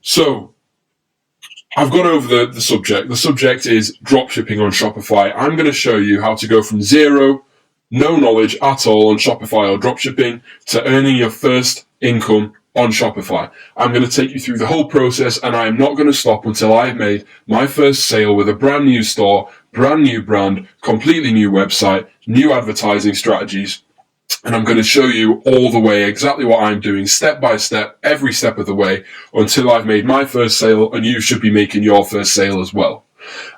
So I've gone over the subject. The subject is dropshipping on Shopify. I'm going to show you how to go from zero, no knowledge at all on Shopify or dropshipping, to earning your first income on Shopify. I'm going to take you through the whole process, and I am not going to stop until I've made my first sale with a brand new store, brand new brand, completely new website, new advertising strategies. And I'm going to show you all the way exactly what I'm doing, step by step, every step of the way, until I've made my first sale, and you should be making your first sale as well.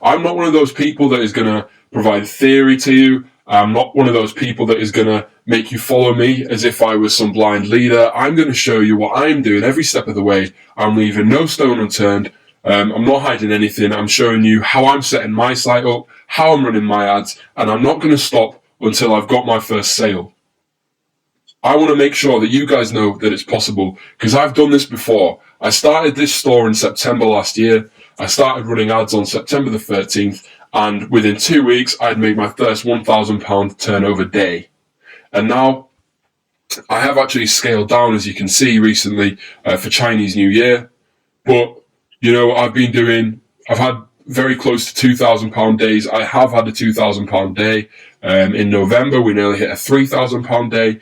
I'm not one of those people that is going to provide theory to you. I'm not one of those people that is going to make you follow me as if I was some blind leader. I'm going to show you what I'm doing every step of the way. I'm leaving no stone unturned. I'm not hiding anything. I'm showing you how I'm setting my site up, how I'm running my ads, and I'm not going to stop until I've got my first sale. I want to make sure that you guys know that it's possible, because I've done this before. I started this store in September last year. I started running ads on September the 13th, and within 2 weeks, I'd made my first £1,000 turnover day. And now I have actually scaled down, as you can see recently, for Chinese New Year. But, I've had very close to £2,000 days. I have had a £2,000 day. In November, we nearly hit a £3,000 day.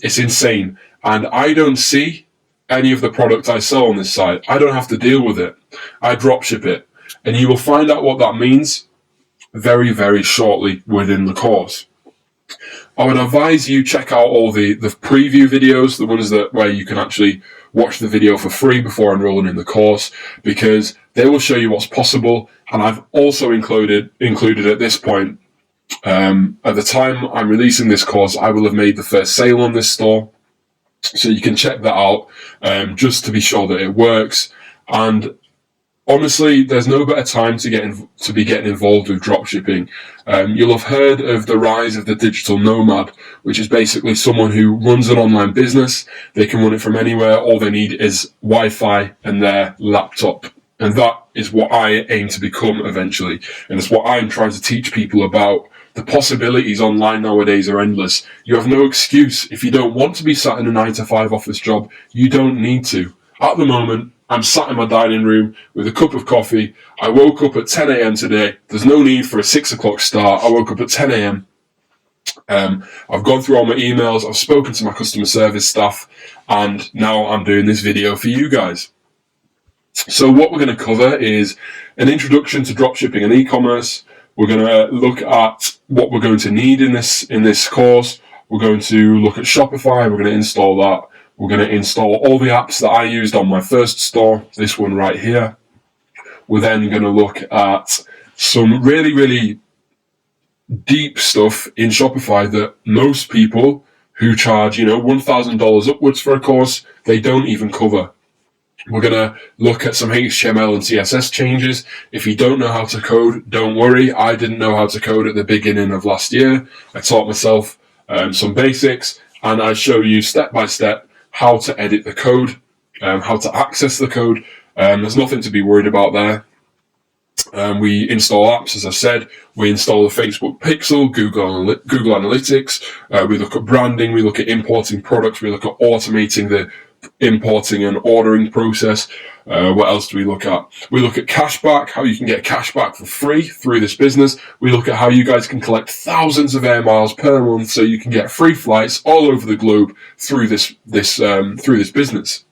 It's insane. And I don't see any of the product I sell on this site. I don't have to deal with it. I dropship it. And you will find out what that means very, very shortly within the course. I would advise you check out all the preview videos, the ones where you can actually watch the video for free before enrolling in the course, because they will show you what's possible. And I've also included at this point, at the time I'm releasing this course, I will have made the first sale on this store. So you can check that out, just to be sure that it works. And honestly, there's no better time to be getting involved with dropshipping. You'll have heard of the rise of the digital nomad, which is basically someone who runs an online business. They can run it from anywhere. All they need is Wi-Fi and their laptop. And that is what I aim to become eventually. And it's what I'm trying to teach people about. The possibilities online nowadays are endless. You have no excuse. If you don't want to be sat in a 9-to-5 office job, you don't need to. At the moment, I'm sat in my dining room with a cup of coffee. I woke up at 10 a.m. today. There's no need for a 6 o'clock start. I woke up at 10 a.m. I've gone through all my emails. I've spoken to my customer service staff. And now I'm doing this video for you guys. So what we're going to cover is an introduction to dropshipping and e-commerce. We're going to look at what we're going to need in this course. We're going to look at Shopify. We're going to install that. We're going to install all the apps that I used on my first store, this one right here. We're then going to look at some really, really deep stuff in Shopify that most people who charge, $1,000 upwards for a course, they don't even cover. We're going to look at some HTML and CSS changes. If you don't know how to code, don't worry. I didn't know how to code at the beginning of last year. I taught myself some basics, and I show you step by step how to edit the code, how to access the code. There's nothing to be worried about there. We install apps, as I said. We install the Facebook Pixel, Google Analytics. We look at branding. We look at importing products. We look at automating the importing and ordering process. What else do we look at? We look at cashback, how you can get cashback for free through this business. We look at how you guys can collect thousands of air miles per month so you can get free flights all over the globe through this business.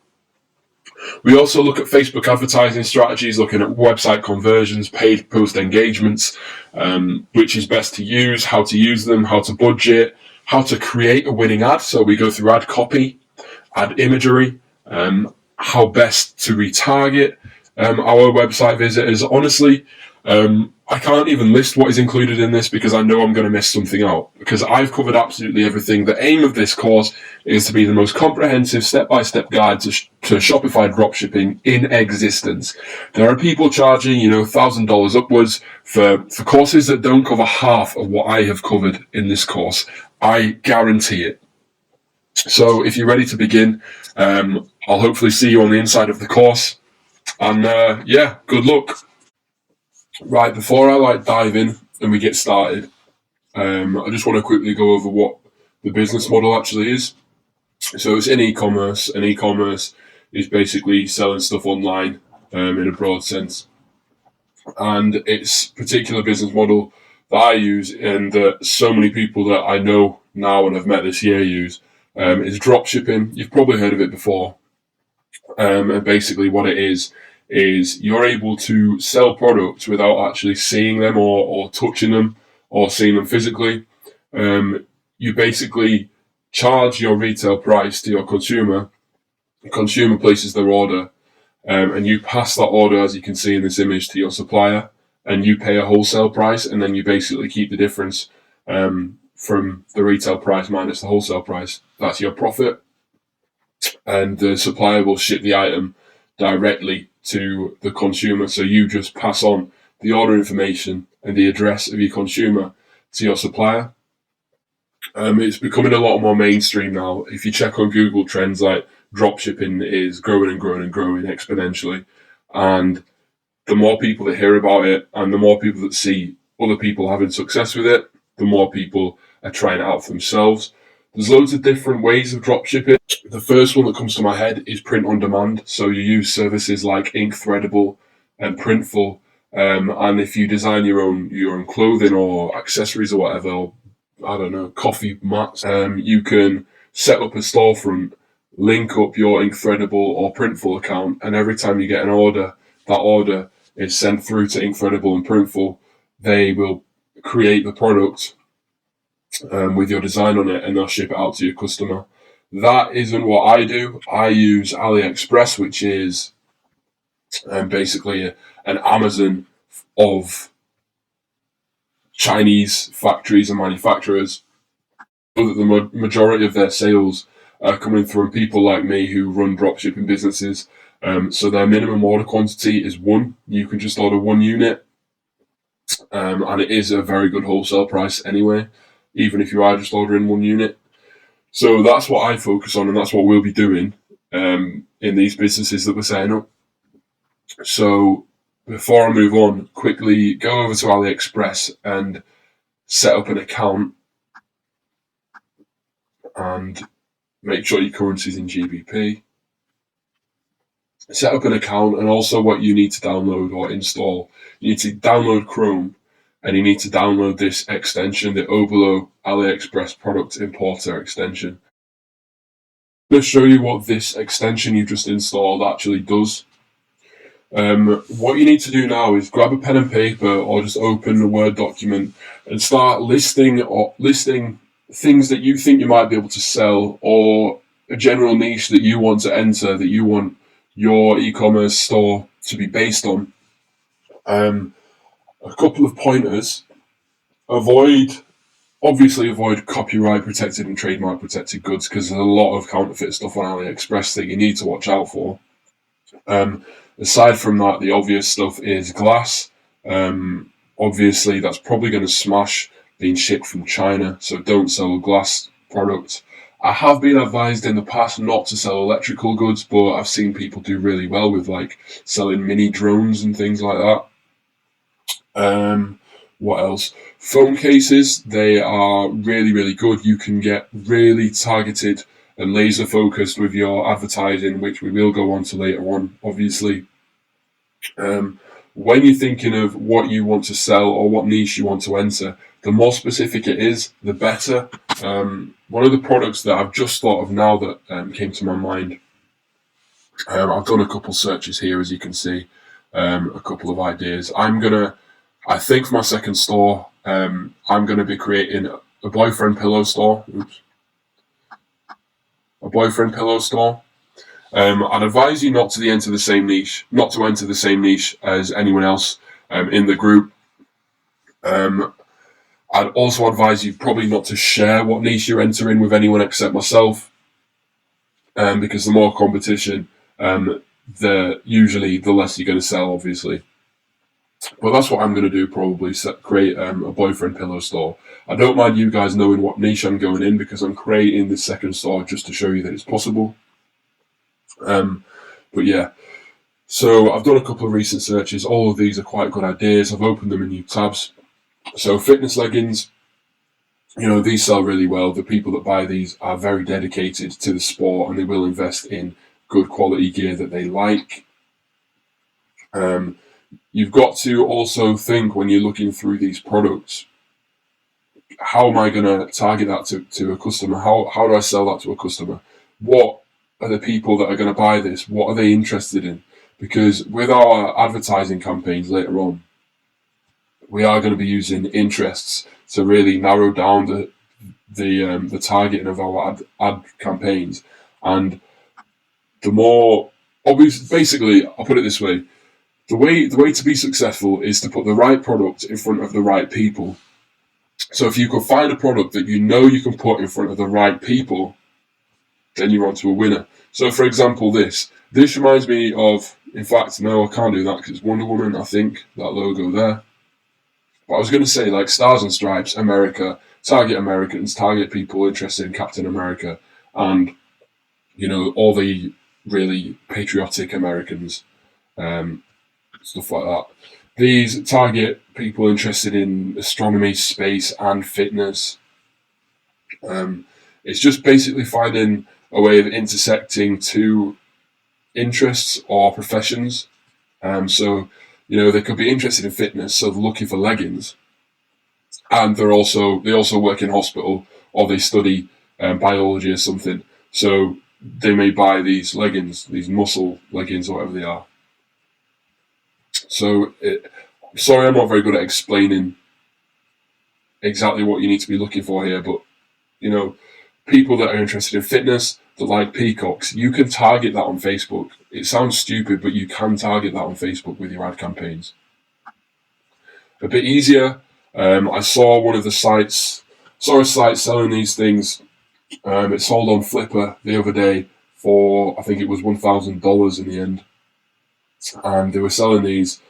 We also look at Facebook advertising strategies, looking at website conversions, paid post engagements, which is best to use, how to use them, how to budget, how to create a winning ad. So we go through ad copy, ad imagery, how best to retarget our website visitors. Honestly, I can't even list what is included in this because I know I'm going to miss something out, because I've covered absolutely everything. The aim of this course is to be the most comprehensive step-by-step guide to Shopify dropshipping in existence. There are people charging, $1,000 upwards for courses that don't cover half of what I have covered in this course. I guarantee it. So if you're ready to begin, I'll hopefully see you on the inside of the course. And good luck. Right, before I dive in and we get started, I just want to quickly go over what the business model actually is. So it's in e-commerce, and e-commerce is basically selling stuff online in a broad sense. And its particular business model that I use, and that so many people that I know now and have met this year use, is drop shipping. You've probably heard of it before. And basically what it is you're able to sell products without actually seeing them or touching them or seeing them physically. You basically charge your retail price to your consumer. The consumer places their order, and you pass that order, as you can see in this image, to your supplier, and you pay a wholesale price, and then you basically keep the difference from the retail price minus the wholesale price. That's your profit, and the supplier will ship the item directly to the consumer. So you just pass on the order information and the address of your consumer to your supplier. It's becoming a lot more mainstream now. If you check on Google Trends, like, dropshipping is growing and growing and growing exponentially. And the more people that hear about it and the more people that see other people having success with it, the more people are trying it out for themselves. There's loads of different ways of dropshipping. The first one that comes to my head is print on demand. So you use services like Inkredible and Printful. And if you design your own clothing or accessories or whatever, or, I don't know, coffee mats, you can set up a storefront, link up your Inkredible or Printful account, and every time you get an order, that order is sent through to Inkredible and Printful. They will create the product with your design on it, and they'll ship it out to your customer. That isn't what I do. I use AliExpress, which is basically an Amazon of Chinese factories and manufacturers. So that the majority of their sales are coming from people like me who run dropshipping businesses. So their minimum order quantity is 1. You can just order 1 unit, and it is a very good wholesale price anyway, even if you are just ordering 1 unit. So that's what I focus on, and that's what we'll be doing in these businesses that we're setting up. So before I move on, quickly go over to AliExpress and set up an account, and make sure your currency is in GBP. Set up an account, and also what you need to download or install, you need to download Chrome, and you need to download this extension, the Obolo AliExpress Product Importer extension. I'm going to show you what this extension you just installed actually does. What you need to do now is grab a pen and paper, or just open a Word document and start listing things that you think you might be able to sell, or a general niche that you want to enter, that you want your e-commerce store to be based on. A couple of pointers: avoid copyright protected and trademark protected goods, because there's a lot of counterfeit stuff on AliExpress that you need to watch out for. Aside from that, the obvious stuff is glass. Obviously, that's probably going to smash being shipped from China, so don't sell a glass product. I have been advised in the past not to sell electrical goods, but I've seen people do really well with, like, selling mini drones and things like that. What else? Phone cases, they are really, really good. You can get really targeted and laser focused with your advertising, which we will go on to later on, obviously. When you're thinking of what you want to sell or what niche you want to enter, the more specific it is, the better. One of the products that I've just thought of now that came to my mind, I've done a couple searches here, as you can see, a couple of ideas. I think for my second store, I'm going to be creating a boyfriend pillow store. A boyfriend pillow store. I'd advise you not to enter the same niche as anyone else in the group. I'd also advise you probably not to share what niche you're entering with anyone except myself, because the more competition, usually the less you're going to sell, obviously. But that's what I'm going to do, probably create a boyfriend pillow store. I don't mind you guys knowing what niche I'm going in, because I'm creating this second store just to show you that it's possible. But yeah, so I've done a couple of recent searches. All of these are quite good ideas. I've opened them in new tabs. So fitness leggings, these sell really well. The people that buy these are very dedicated to the sport, and they will invest in good quality gear that they like. You've got to also think when you're looking through these products, how am I going to target that to a customer? How do I sell that to a customer? What are the people that are going to buy this? What are they interested in? Because with our advertising campaigns later on, we are going to be using interests to really narrow down the targeting of our ad campaigns. And the more obvious, basically, I'll put it this way: the way to be successful is to put the right product in front of the right people. So if you can find a product that you know you can put in front of the right people, then you're onto a winner. So for example, this reminds me of, in fact, no, I can't do that because it's Wonder Woman, I think, that logo there. But I was going to say, like, Stars and Stripes, America, target Americans, target people interested in Captain America, and, you know, all the really patriotic Americans, stuff like that. These target people interested in astronomy, space, and fitness. It's just basically finding a way of intersecting two interests or professions. So, you know, they could be interested in fitness, so they're looking for leggings, and they also work in hospital, or they study biology or something. So they may buy these leggings, these muscle leggings, or whatever they are. So, sorry, I'm not very good at explaining exactly what you need to be looking for here, but, you know, people that are interested in fitness, that like peacocks, you can target that on Facebook. It sounds stupid, but you can target that on Facebook with your ad campaigns. A bit easier. I saw a site selling these things. It sold on Flipper the other day for, I think it was $1,000 in the end. And they were selling these.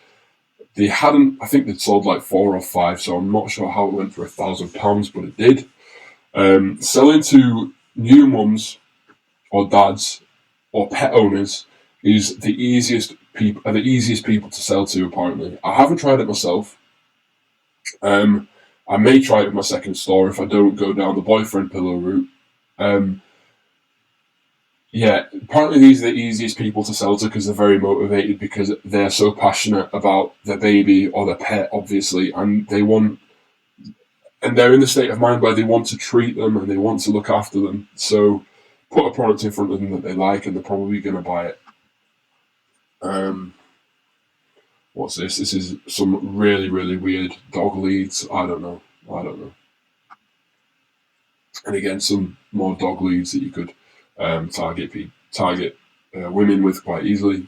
They hadn't, I think they'd sold like 4 or 5, so I'm not sure how it went for £1,000, but it did. Selling to new mums or dads or pet owners is the easiest people to sell to, apparently. I haven't tried it myself. I may try it with my second store if I don't go down the boyfriend pillow route. Yeah, apparently these are the easiest people to sell to because they're very motivated, because they're so passionate about their baby or their pet, obviously, and they're in the state of mind where they want to treat them and they want to look after them. So put a product in front of them that they like and they're probably going to buy it. What's this? This is some really, really weird dog leads. I don't know. And again, some more dog leads that you could target women with quite easily.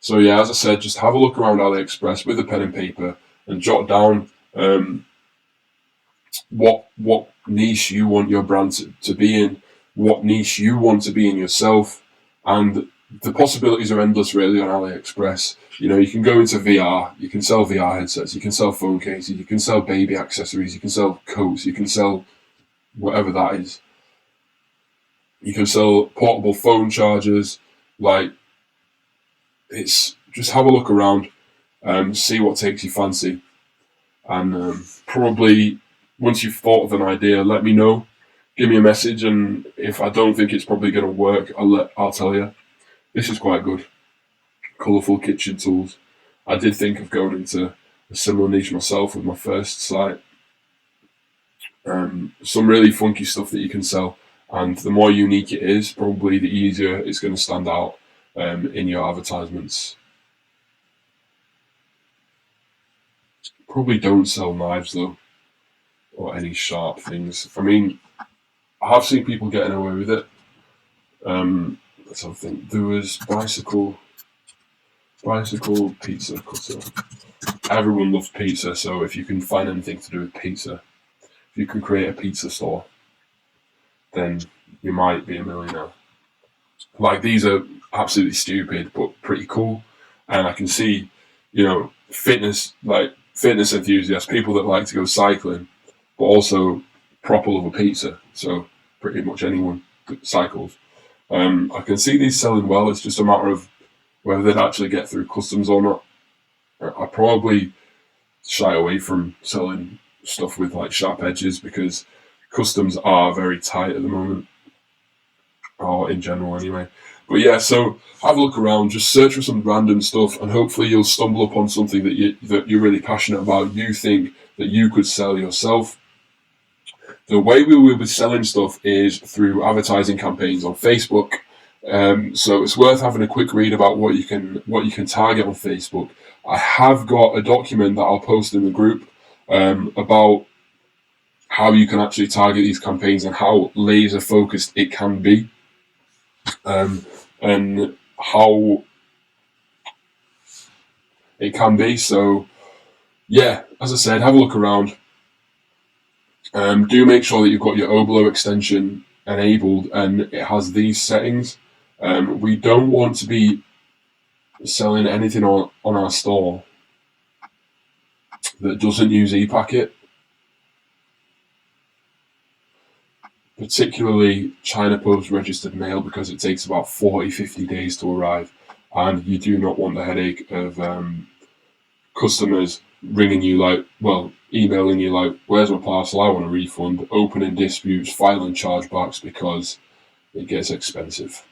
So yeah, as I said, just have a look around AliExpress with a pen and paper and jot down what niche you want your brand to be in, what niche you want to be in yourself, and the possibilities are endless really on AliExpress. You know, you can go into VR, you can sell VR headsets, you can sell phone cases, you can sell baby accessories, you can sell coats, you can sell whatever that is. You can sell portable phone chargers. Like, it's just have a look around, see what takes your fancy, and probably once you've thought of an idea, let me know. Give me a message, and if I don't think it's probably going to work, I'll tell you. This is quite good. Colourful kitchen tools. I did think of going into a similar niche myself with my first site. Some really funky stuff that you can sell, and the more unique it is, probably the easier it's going to stand out in your advertisements. Probably don't sell knives though, or any sharp things. I mean, I have seen people getting away with it. Something. There was bicycle pizza cutter. Everyone loves pizza, so if you can find anything to do with pizza, if you can create a pizza store, then you might be a millionaire. Like, these are absolutely stupid, but pretty cool. And I can see, you know, fitness enthusiasts, people that like to go cycling, but also proper love a pizza. So pretty much anyone that cycles. I can see these selling well. It's just a matter of whether they'd actually get through customs or not. I probably shy away from selling stuff with like sharp edges because customs are very tight at the moment. or in general anyway. But yeah, so have a look around, just search for some random stuff, and hopefully you'll stumble upon something that you're really passionate about. You think that you could sell yourself. The way we will be selling stuff is through advertising campaigns on Facebook. So it's worth having a quick read about what you can target on Facebook. I have got a document that I'll post in the group about how you can actually target these campaigns and how laser focused it can be, and how it can be. So yeah, as I said, have a look around. Do make sure that you've got your Oblo extension enabled and it has these settings. We don't want to be selling anything on our store that doesn't use ePacket, particularly China Post registered mail, because it takes about 40-50 days to arrive, and you do not want the headache of customers ringing you emailing you like, where's my parcel, I want a refund, opening disputes, filing chargebacks, because it gets expensive.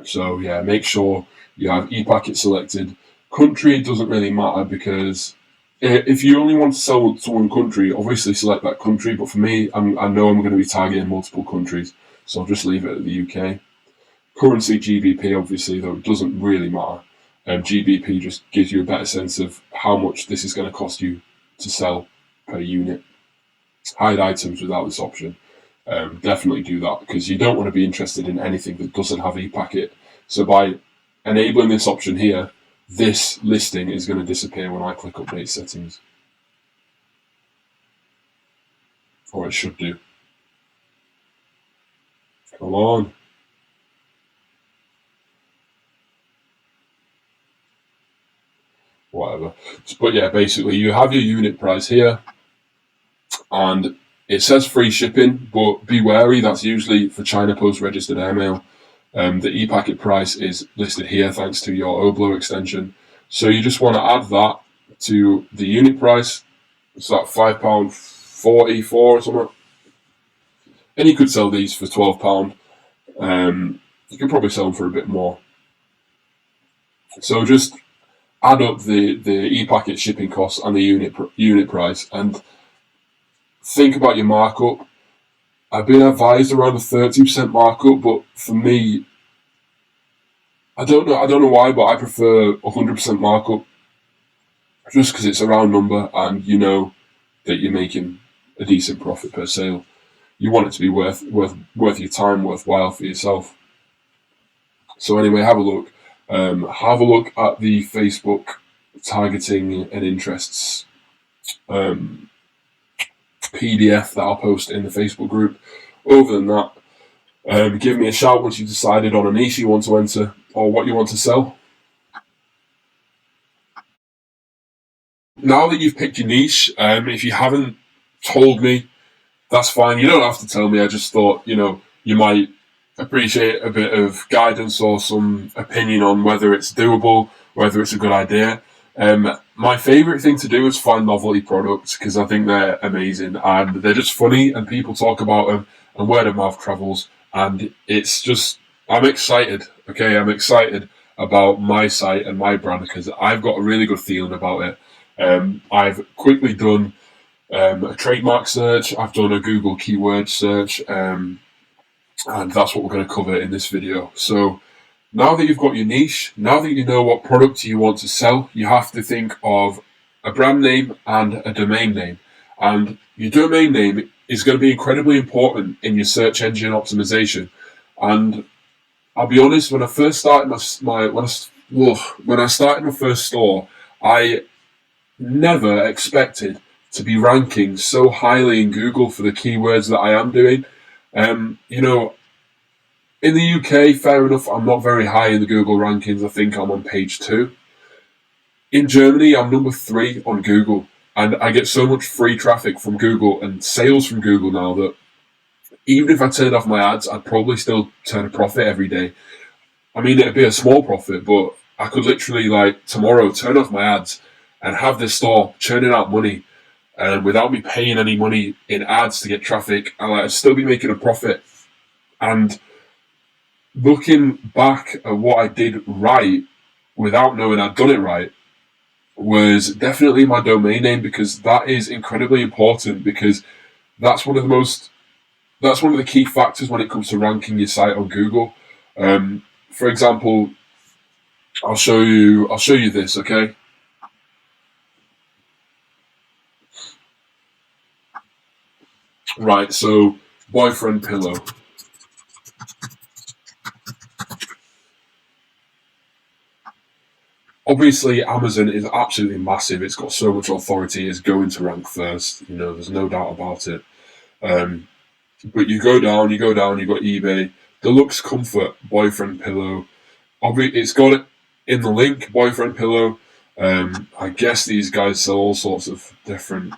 So yeah, make sure you have ePacket selected. Country doesn't really matter, because if you only want to sell to one country, obviously select that country. But for me, I know I'm going to be targeting multiple countries, so I'll just leave it at the UK. Currency GBP, obviously, though, it doesn't really matter. GBP just gives you a better sense of how much this is going to cost you to sell per unit. Hide items without this option. Definitely do that, because you don't want to be interested in anything that doesn't have ePacket. So by enabling this option here, this listing is going to disappear when I click update settings. Or it should do. Come on. Whatever. But yeah, basically you have your unit price here, and it says free shipping, but be wary, that's usually for China Post registered airmail. The ePacket price is listed here thanks to your Oblo extension. So you just want to add that to the unit price. It's that £5.44 or something. And you could sell these for £12. You could probably sell them for a bit more. So just add up the ePacket shipping costs and the unit price, and think about your markup. I've been advised around a 30% markup, but for me, I don't know why, but I prefer 100% markup, just because it's a round number and you know that you're making a decent profit per sale. You want it to be worth your time, worthwhile for yourself. So anyway, have a look. Have a look at the Facebook targeting and interests PDF that I'll post in the Facebook group. Other than that, give me a shout once you've decided on a niche you want to enter or what you want to sell. Now that you've picked your niche, if you haven't told me, that's fine. You don't have to tell me. I just thought, you might appreciate a bit of guidance or some opinion on whether it's doable, whether it's a good idea. My favourite thing to do is find novelty products, because I think they're amazing and they're just funny and people talk about them and word of mouth travels, and it's just, I'm excited. Okay, I'm excited about my site and my brand because I've got a really good feeling about it. I've quickly done a trademark search, I've done a Google keyword search, and that's what we're going to cover in this video. So now that you've got your niche, now that you know what product you want to sell, you have to think of a brand name and a domain name. And your domain name is going to be incredibly important in your search engine optimization. And I'll be honest, when I first started when I started my first store, I never expected to be ranking so highly in Google for the keywords that I am doing. In the UK, fair enough, I'm not very high in the Google rankings. I think I'm on page 2. In Germany, I'm number 3 on Google. And I get so much free traffic from Google and sales from Google now that even if I turned off my ads, I'd probably still turn a profit every day. I mean, it'd be a small profit, but I could literally, tomorrow, turn off my ads and have this store churning out money without me paying any money in ads to get traffic. I'd still be making a profit. And looking back at what I did right without knowing I'd done it right was definitely my domain name, because that is incredibly important, because that's one of the key factors when it comes to ranking your site on Google. For example, I'll show you this, okay? Right, so boyfriend pillow. Obviously, Amazon is absolutely massive. It's got so much authority. It's going to rank first. There's no doubt about it. But you go down. You got eBay, Deluxe Comfort boyfriend pillow. It's got it in the link, boyfriend pillow. I guess these guys sell all sorts of different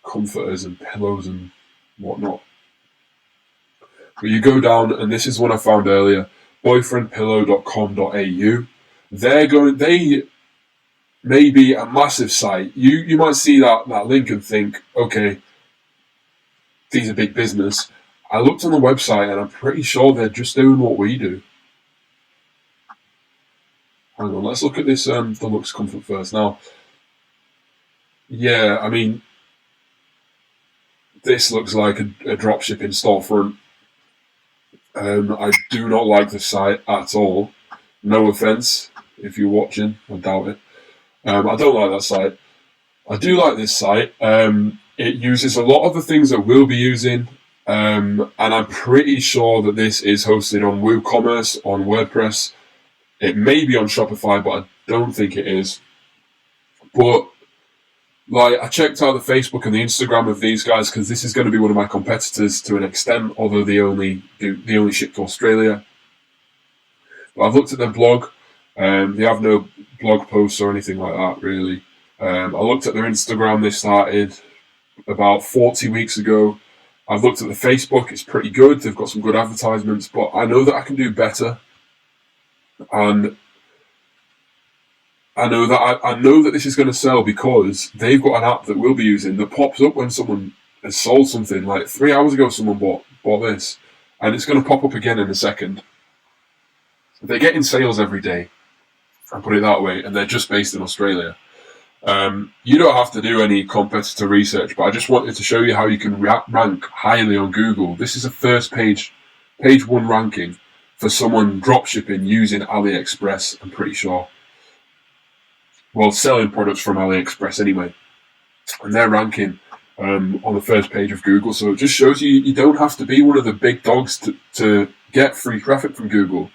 comforters and pillows and whatnot. But you go down, and this is one I found earlier, boyfriendpillow.com.au. They may be a massive site. You might see that link and think, okay, these are big business. I looked on the website and I'm pretty sure they're just doing what we do. Hang on, let's look at this Deluxe Comfort first. Now, yeah, I mean, this looks like a dropshipping storefront. I do not like the site at all. No offense if you're watching, I doubt it. I don't like that site. I do like this site. It uses a lot of the things that we'll be using, and I'm pretty sure that this is hosted on WooCommerce, on WordPress. It may be on Shopify, but I don't think it is. But I checked out the Facebook and the Instagram of these guys, because this is going to be one of my competitors to an extent, although they only ship to Australia. But I've looked at their blog. They have no blog posts or anything like that, really. I looked at their Instagram. They started about 40 weeks ago. I've looked at the Facebook. It's pretty good. They've got some good advertisements, but I know that I can do better. And I know that this is going to sell, because they've got an app that we'll be using that pops up when someone has sold something. Like 3 hours ago, someone bought this, and it's going to pop up again in a second. They're getting sales every day, I'll put it that way, and they're just based in Australia. You don't have to do any competitor research, but I just wanted to show you how you can rank highly on Google. This is a first page one ranking for someone dropshipping using AliExpress, I'm pretty sure. Well, selling products from AliExpress anyway. And they're ranking on the first page of Google. So it just shows you don't have to be one of the big dogs to get free traffic from Google.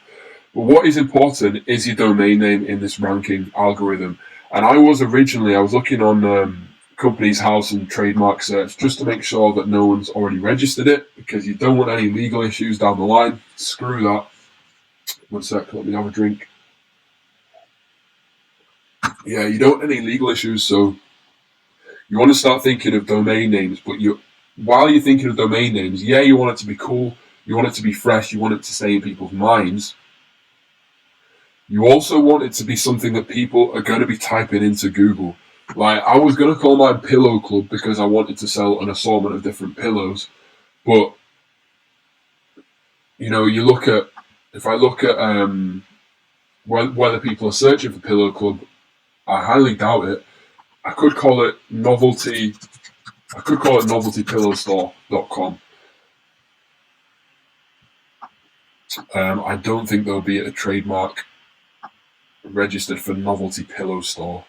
But what is important is your domain name in this ranking algorithm. And I was looking on Companies House and Trademark Search just to make sure that no one's already registered it, because you don't want any legal issues down the line. Screw that. 1 sec, let me have a drink. Yeah, you don't want any legal issues, so you want to start thinking of domain names, but while you're thinking of domain names, yeah, you want it to be cool, you want it to be fresh, you want it to stay in people's minds. You also want it to be something that people are going to be typing into Google. Like, I was going to call mine Pillow Club because I wanted to sell an assortment of different pillows, but if I look at whether people are searching for Pillow Club, I highly doubt it. I could call it noveltypillowstore.com. I don't think there'll be a trademark registered for Novelty Pillow Store.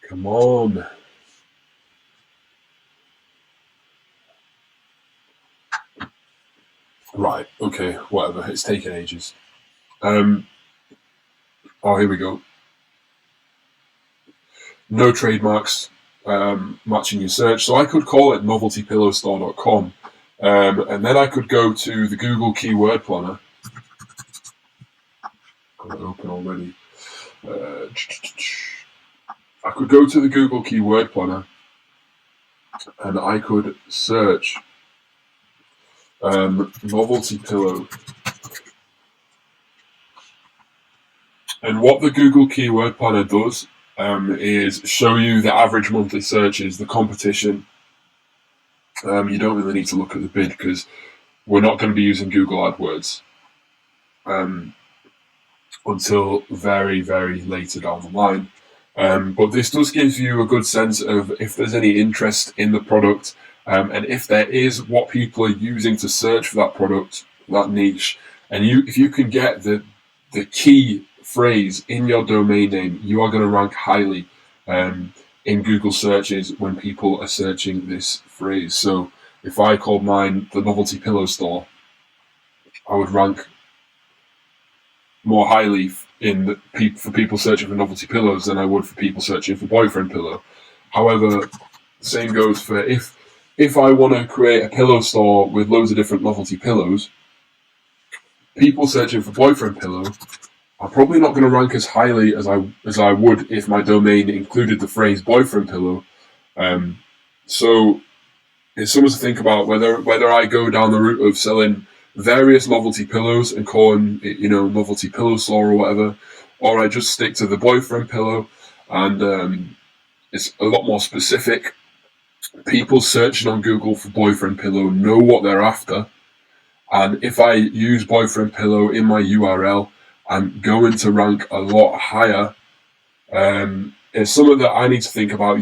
Come on. Right, okay, whatever. It's taken ages. Here we go. No trademarks matching your search. So I could call it noveltypillowstore.com. And then I could go to the Google Keyword Planner. Got it open already. I could go to the Google Keyword Planner and I could search novelty pillow. And what the Google Keyword Planner does is show you the average monthly searches, the competition. You don't really need to look at the bid because we're not going to be using Google AdWords until very, very later down the line. But this does give you a good sense of if there's any interest in the product, and if there is, what people are using to search for that product, that niche. And if you can get the key phrase in your domain name, you are going to rank highly in Google searches when people are searching this phrase. So if I called mine the Novelty Pillow Store, I would rank more highly for people searching for novelty pillows than I would for people searching for boyfriend pillow. However, the same goes for if I want to create a pillow store with loads of different novelty pillows, people searching for boyfriend pillow are probably not going to rank as highly as I would if my domain included the phrase boyfriend pillow. So it's something to think about whether I go down the route of selling various novelty pillows and calling it, novelty pillow store or whatever, or I just stick to the boyfriend pillow and it's a lot more specific. People searching on Google for boyfriend pillow know what they're after, and if I use boyfriend pillow in my URL, I'm going to rank a lot higher. It's something that I need to think about.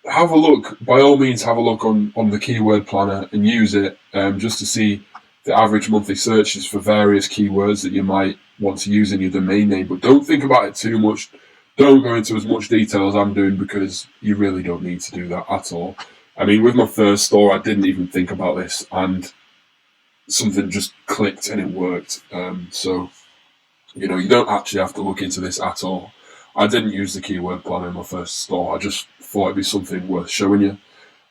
Have a look, by all means, have a look on the keyword planner and use it just to see the average monthly searches for various keywords that you might want to use in your domain name. But don't think about it too much. Don't go into as much detail as I'm doing because you really don't need to do that at all. I mean, with my first store, I didn't even think about this and something just clicked and it worked. So, you don't actually have to look into this at all. I didn't use the keyword planner in my first store. I just thought it'd be something worth showing you.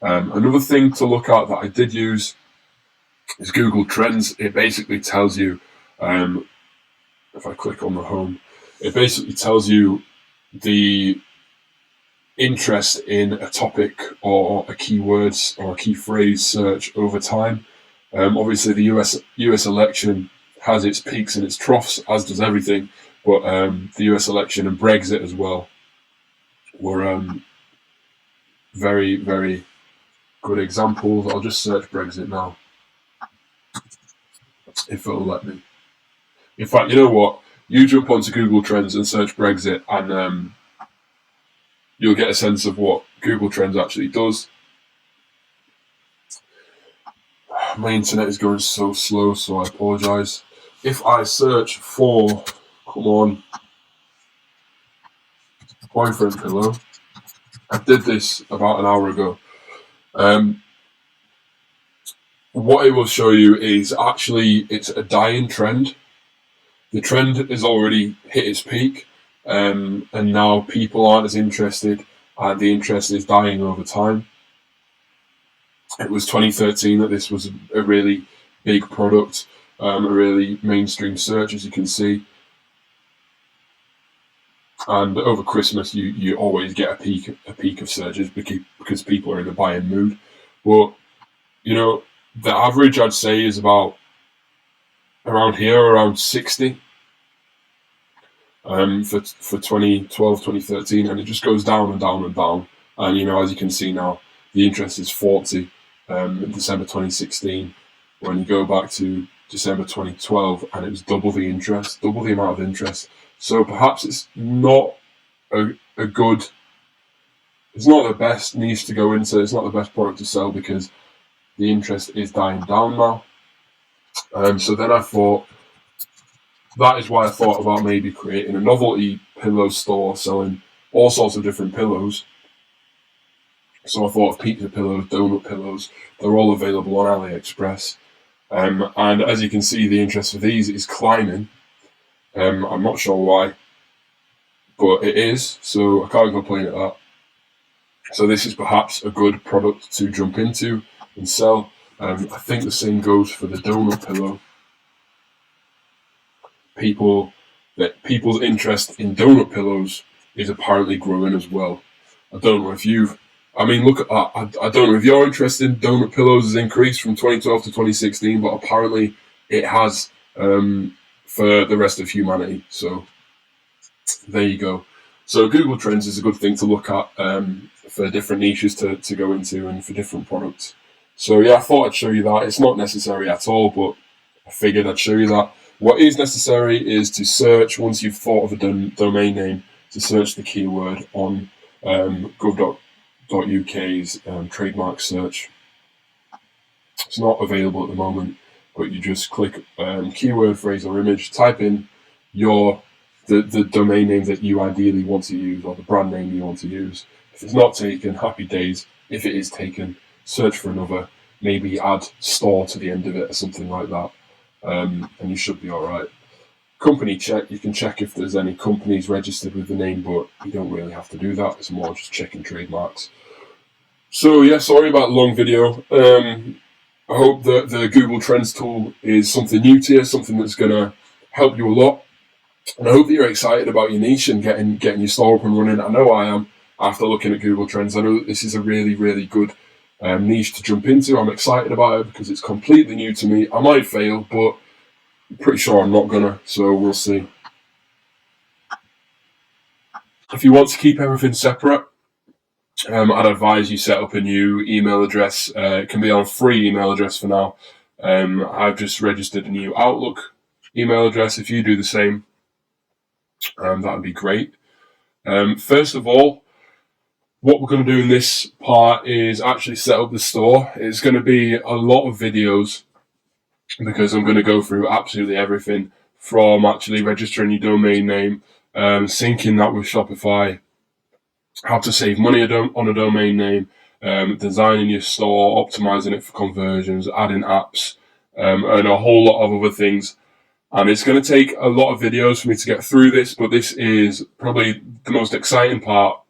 Another thing to look at that I did use is Google Trends. It basically tells you, if I click on the home, it basically tells you the interest in a topic or a keywords or a key phrase search over time. Obviously, the US election has its peaks and its troughs, as does everything. But the US election and Brexit as well were very, very good examples. I'll just search Brexit now, if it'll let me. In fact, you know what? You jump onto Google Trends and search Brexit, and you'll get a sense of what Google Trends actually does. My internet is going so slow, so I apologise. If I search for, come on, boyfriend pillow, I did this about an hour ago. What it will show you is actually it's a dying trend. The trend has already hit its peak, and now people aren't as interested, and the interest is dying over time. It was 2013 that this was a really big product, a really mainstream search, as you can see. And over Christmas, you always get a peak of searches because people are in a buying mood. But the average I'd say is about around here, around 60 for 2012, 2013, and it just goes down and down and down. And as you can see now, the interest is 40 in December 2016. When you go back to December 2012, and it was double the interest, double the amount of interest. So perhaps it's not a good. It's not the best niche to go into. It's not the best product to sell because the interest is dying down now. So then I thought, that is why I thought about maybe creating a novelty pillow store selling all sorts of different pillows. So I thought of pizza pillows, donut pillows. They're all available on AliExpress. And as you can see, the interest for these is climbing. I'm not sure why, but it is. So I can't complain at that. So this is perhaps a good product to jump into and sell. I think the same goes for the donut pillow. People's interest in donut pillows is apparently growing as well. I don't know if look at that. I don't know if your interest in donut pillows has increased from 2012 to 2016, but apparently it has for the rest of humanity. So there you go. So Google Trends is a good thing to look at for different niches to go into and for different products. So yeah, I thought I'd show you that. It's not necessary at all, but I figured I'd show you that. What is necessary is to search, once you've thought of a domain name, to search the keyword on gov.uk's trademark search. It's not available at the moment, but you just click keyword, phrase, or image, type in the domain name that you ideally want to use, or the brand name you want to use. If it's not taken, happy days. If it is taken, search for another, maybe add store to the end of it or something like that, and you should be all right. Company check, you can check if there's any companies registered with the name, but you don't really have to do that. It's more just checking trademarks. So yeah, sorry about the long video. I hope that the Google Trends tool is something new to you, something that's going to help you a lot. And I hope that you're excited about your niche and getting your store up and running. I know I am after looking at Google Trends. I know that this is a really, really good niche to jump into. I'm excited about it because it's completely new to me. I might fail, but I'm pretty sure I'm not gonna, so we'll see. If you want to keep everything separate, I'd advise you set up a new email address. It can be on a free email address for now. I've just registered a new Outlook email address. If you do the same, that would be great. First of all, what we're going to do in this part is actually set up the store. It's going to be a lot of videos because I'm going to go through absolutely everything from actually registering your domain name, syncing that with Shopify, how to save money on a domain name, designing your store, optimizing it for conversions, adding apps, and a whole lot of other things. And it's going to take a lot of videos for me to get through this, but this is probably the most exciting part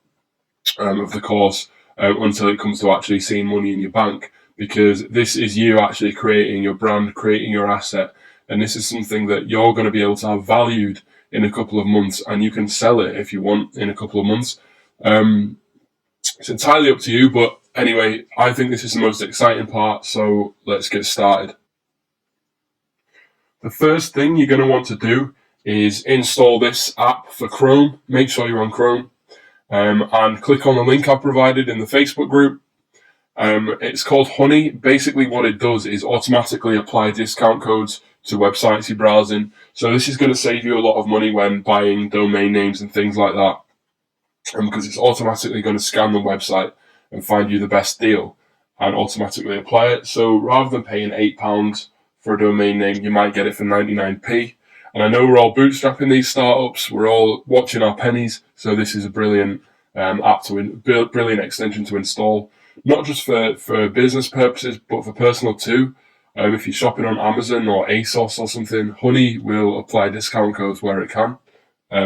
of the course until it comes to actually seeing money in your bank, because this is you actually creating your brand, creating your asset, and this is something that you're going to be able to have valued in a couple of months, and you can sell it if you want in a couple of months. It's entirely up to you, but anyway, I think this is the most exciting part, so let's get started. The first thing you're going to want to do is install this app for Chrome. Make sure you're on Chrome. And click on the link I've provided in the Facebook group. It's called Honey. Basically what it does is automatically apply discount codes to websites you're browsing. So this is going to save you a lot of money when buying domain names and things like that, because it's automatically going to scan the website and find you the best deal and automatically apply it. So rather than paying £8 for a domain name, you might get it for 99p. And I know we're all bootstrapping these startups. We're all watching our pennies. So this is a brilliant app brilliant extension to install, not just for business purposes, but for personal too. If you're shopping on Amazon or ASOS or something, Honey will apply discount codes where it can,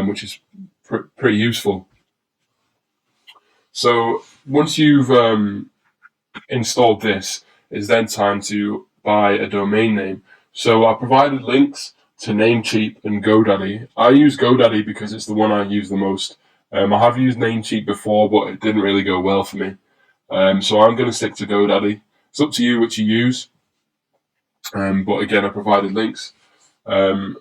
which is pretty useful. So once you've installed this, it's then time to buy a domain name. So I provided links to Namecheap and GoDaddy. I use GoDaddy because it's the one I use the most. I have used Namecheap before, but it didn't really go well for me. So I'm going to stick to GoDaddy. It's up to you which you use. But again, I provided links. I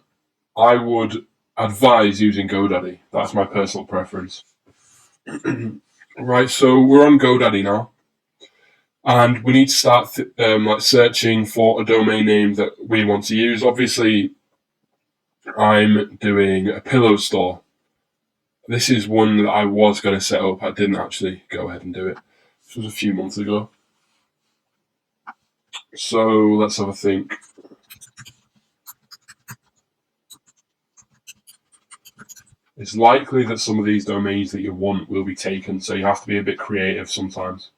would advise using GoDaddy. That's my personal preference. Right, so we're on GoDaddy now. And we need to start searching for a domain name that we want to use. Obviously, I'm doing a pillow store. This is one that I was going to set up. I didn't actually go ahead and do it. This was a few months ago. So let's have a think. It's likely that some of these domains that you want will be taken, so you have to be a bit creative sometimes.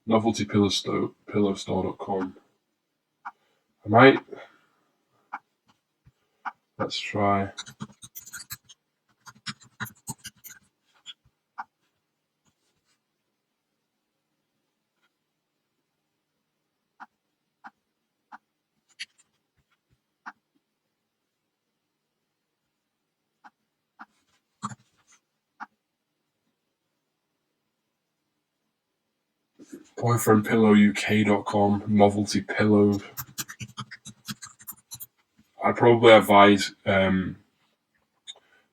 Noveltypillowstore.com. I might. Let's try. Boyfriendpillowuk.com, novelty pillows. probably advise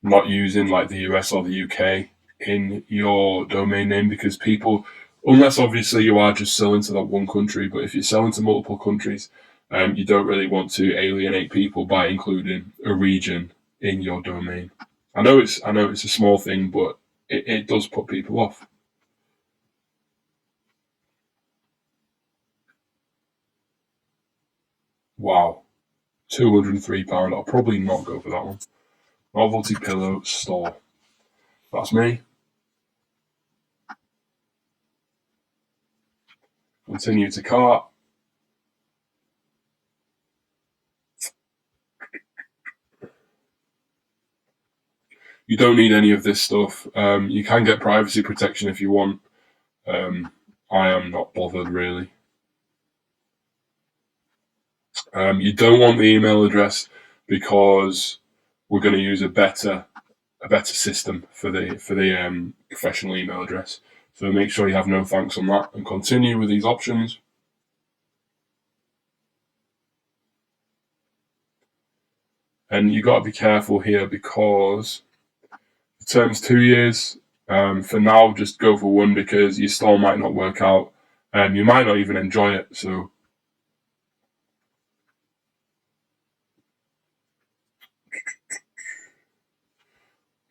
not using like the US or the UK in your domain name, because people, unless obviously you are just selling to that one country, but if you're selling to multiple countries, you don't really want to alienate people by including a region in your domain. I know it's a small thing, but it does put people off. Wow, £203. I'll probably not go for that one. Novelty pillow store. That's me. Continue to cart. You don't need any of this stuff. You can get privacy protection if you want. I am not bothered really. You don't want the email address because we're going to use a better system for the professional email address. So make sure you have no thanks on that and continue with these options. And you got to be careful here because the term's 2 years. For now, just go for one because your store might not work out. You might not even enjoy it. So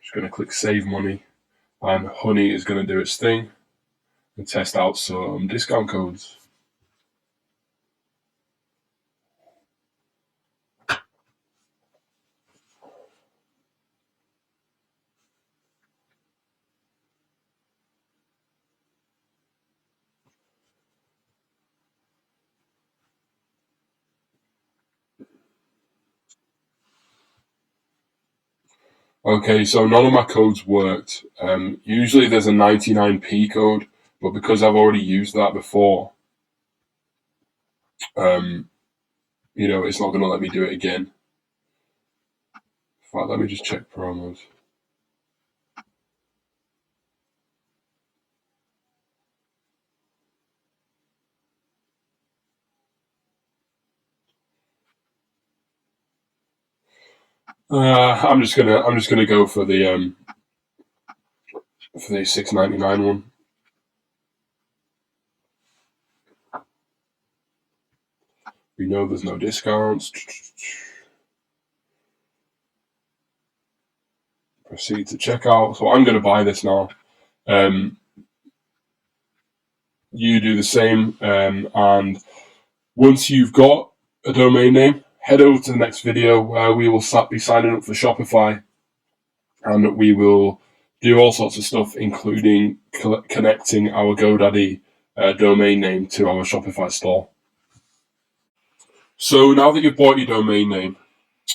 just going to click save money, and Honey is going to do its thing and test out some discount codes. Okay, so none of my codes worked. Usually there's a 99p code, but because I've already used that before, it's not going to let me do it again. In fact, let me just check promos. I'm just gonna go for the $6.99 one. We know there's no discounts. Proceed to checkout. So I'm going to buy this now. You do the same, and once you've got a domain name, head over to the next video where we will be signing up for Shopify, and we will do all sorts of stuff, including connecting our GoDaddy domain name to our Shopify store. So now that you've bought your domain name,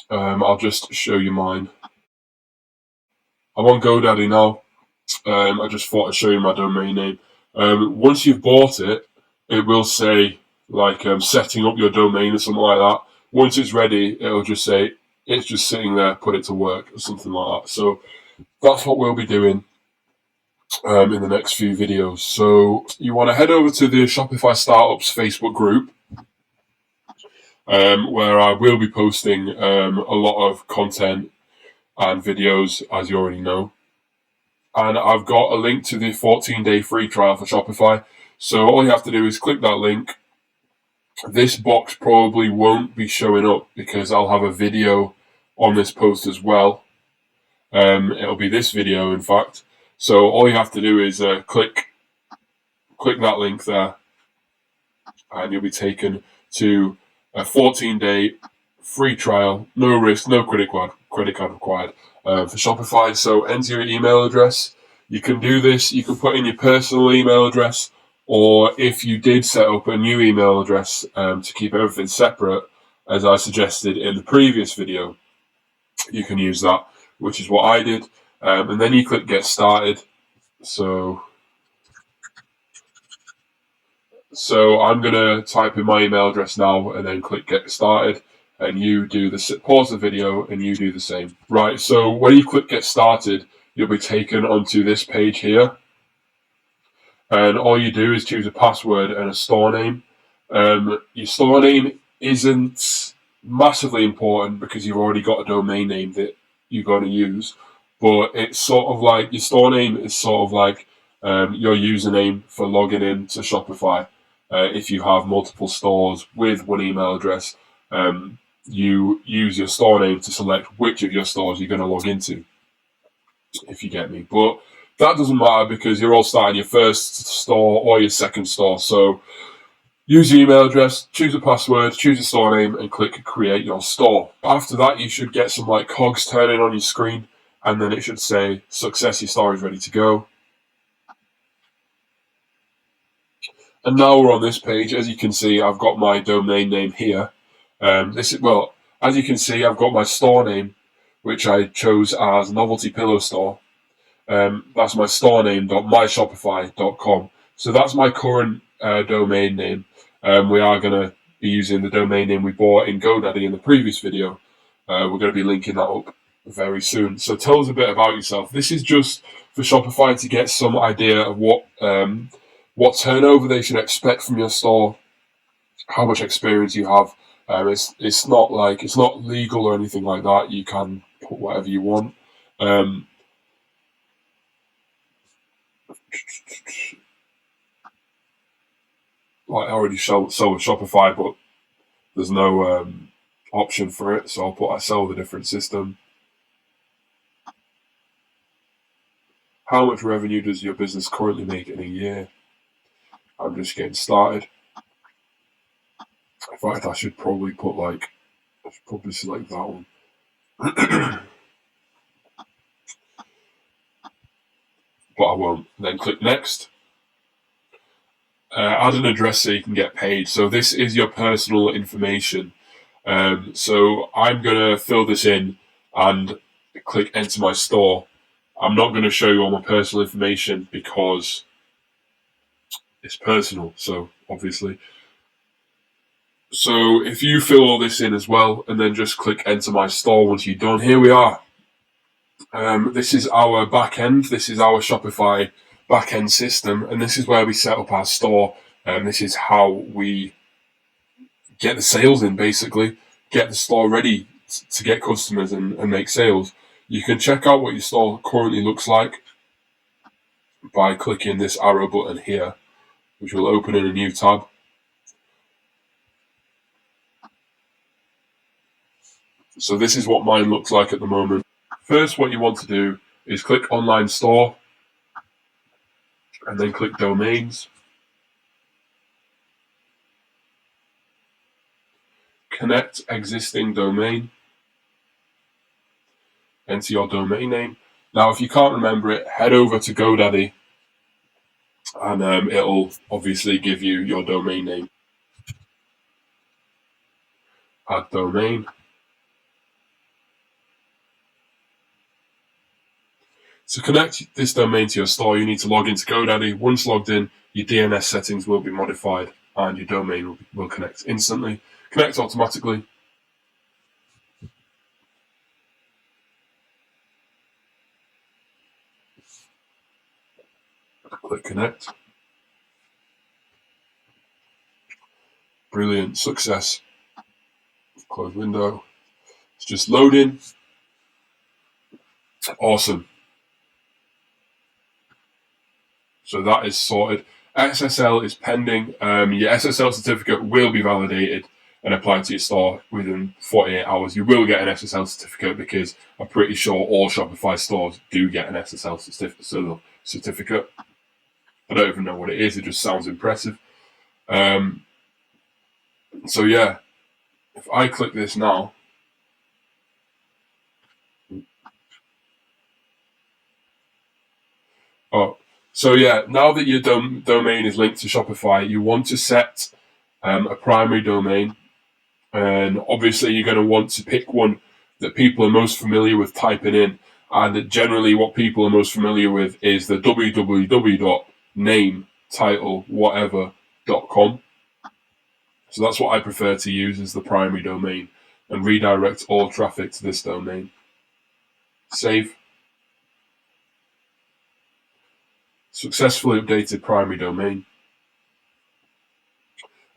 I'll just show you mine. I'm on GoDaddy now. I just thought I'd show you my domain name. Once you've bought it, it will say like setting up your domain or something like that. Once it's ready, it'll just say it's just sitting there, put it to work or something like that. So that's what we'll be doing in the next few videos. So you want to head over to the Shopify Startups Facebook group, where I will be posting a lot of content and videos, as you already know. And I've got a link to the 14-day free trial for Shopify. So all you have to do is click that link. This box probably won't be showing up because I'll have a video on this post as well. It'll be this video, in fact. So all you have to do is click that link there, and you'll be taken to a 14-day free trial, no risk, no credit card required for Shopify. So enter your email address. You can do this. You can put in your personal email address, or if you did set up a new email address to keep everything separate, as I suggested in the previous video, you can use that, which is what I did. And then you click get started. So I'm going to type in my email address now and then click get started, and you do pause the video and you do the same. Right, so when you click get started, you'll be taken onto this page here. And all you do is choose a password and a store name. Your store name isn't massively important because you've already got a domain name that you're going to use. But it's sort of like your store name is sort of like your username for logging in to Shopify. If you have multiple stores with one email address, you use your store name to select which of your stores you're going to log into, if you get me. But that doesn't matter because you're all starting your first store or your second store. So use your email address, choose a password, choose a store name, and click create your store. After that, you should get some like cogs turning on your screen, and then it should say success, your store is ready to go. And now we're on this page. As you can see, I've got my domain name here. As you can see, I've got my store name, which I chose as Novelty Pillow Store. That's my store name, myshopify.com. So that's my current domain name. We are going to be using the domain name we bought in GoDaddy in the previous video. We're going to be linking that up very soon. So tell us a bit about yourself. This is just for Shopify to get some idea of what turnover they should expect from your store, how much experience you have. It's not legal or anything like that. You can put whatever you want. Like I already sell with Shopify, but there's no option for it, so I'll put I sell with a different system. How much revenue does your business currently make in a year? I'm just getting started. In fact, I should probably select that one. But I won't. Then click next. Add an address so you can get paid. So this is your personal information. So I'm going to fill this in and click enter my store. I'm not going to show you all my personal information because it's personal, so obviously. So if you fill all this in as well and then just click enter my store once you're done, here we are. This is our back end. This is our Shopify back end system, and this is where we set up our store. This is how we get the sales in, basically, get the store ready to get customers and make sales. You can check out what your store currently looks like by clicking this arrow button here, which will open in a new tab. So this is what mine looks like at the moment. First, what you want to do is click online store and then click domains. Connect existing domain. Enter your domain name. Now, if you can't remember it, head over to GoDaddy and it'll obviously give you your domain name. Add domain. To connect this domain to your store, you need to log into GoDaddy. Once logged in, your DNS settings will be modified and your domain will connect instantly. Connect automatically. Click connect. Brilliant, success. Close window. It's just loading. Awesome. So that is sorted. SSL is pending. Your SSL certificate will be validated and applied to your store within 48 hours. You will get an SSL certificate because I'm pretty sure all Shopify stores do get an SSL certificate. I don't even know what it is. It just sounds impressive. So yeah, if I click this now, now that your domain is linked to Shopify, you want to set a primary domain. And obviously you're going to want to pick one that people are most familiar with typing in. And generally what people are most familiar with is the www.nametitleWhatever.com. So that's what I prefer to use as the primary domain and redirect all traffic to this domain. Save. Successfully updated primary domain.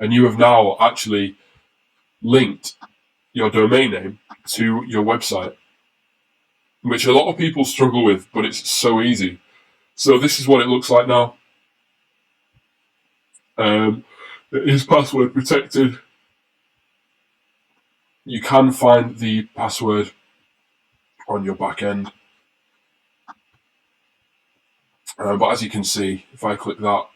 And you have now actually linked your domain name to your website, which a lot of people struggle with, but it's so easy. So this is what it looks like now. It is password protected. You can find the password on your back end. But as you can see, if I click that,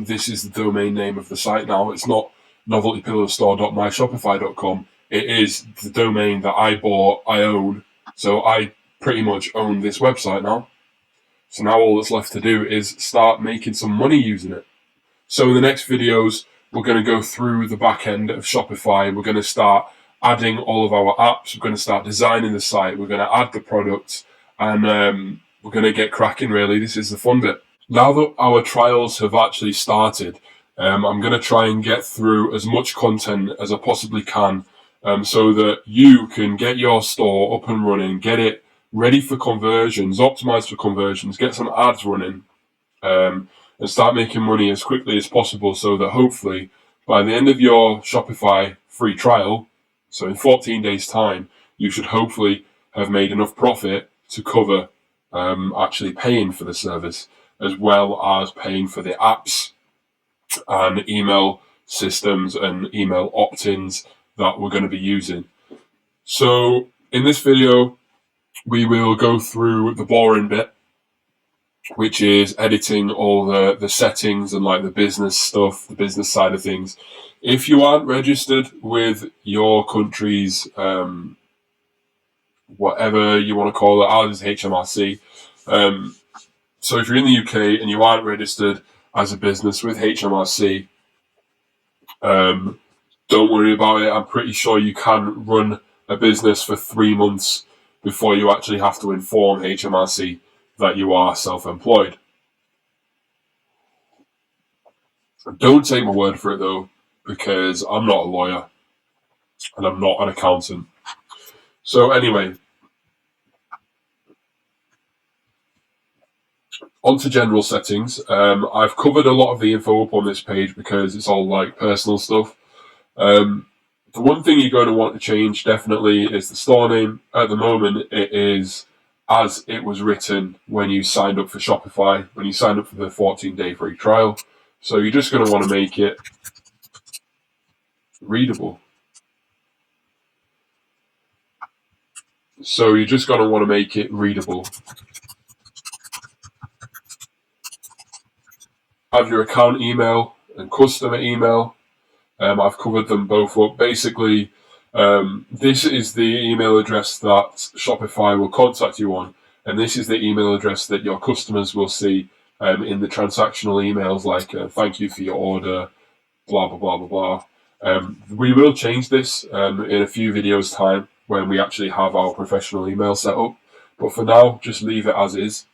this is the domain name of the site now. It's not noveltypillowstore.myshopify.com. It is the domain that I bought, I own. So I pretty much own this website now. So now all that's left to do is start making some money using it. So in the next videos, we're going to go through the back end of Shopify. We're going to start adding all of our apps. We're going to start designing the site. We're going to add the products, and we're going to get cracking, really. This is the fun bit. Now that our trials have actually started, I'm going to try and get through as much content as I possibly can, so that you can get your store up and running, get it ready for conversions, optimized for conversions, get some ads running, and start making money as quickly as possible, so that hopefully by the end of your Shopify free trial, so in 14 days time, you should hopefully have made enough profit to cover actually paying for the service, as well as paying for the apps and email systems and email opt-ins that we're going to be using. So in this video, we will go through the boring bit, which is editing all the settings and like the business stuff, the business side of things. If you aren't registered with your country's whatever you want to call it, ours is HMRC. So if you're in the UK and you aren't registered as a business with HMRC, don't worry about it. I'm pretty sure you can run a business for 3 months before you actually have to inform HMRC that you are self-employed. Don't take my word for it though, because I'm not a lawyer and I'm not an accountant. So anyway, on to general settings. I've covered a lot of the info up on this page because it's all like personal stuff. The one thing you're going to want to change definitely is the store name. At the moment, it is as it was written when you signed up for Shopify, when you signed up for the 14-day free trial. So you're just going to want to make it readable. So you're just going to want to make it readable. Have your account email and customer email. I've covered them both up. Basically, this is the email address that Shopify will contact you on, and this is the email address that your customers will see in the transactional emails, like thank you for your order, blah, blah, blah, blah, blah. We will change this in a few videos' time when we actually have our professional email set up, but for now, just leave it as is.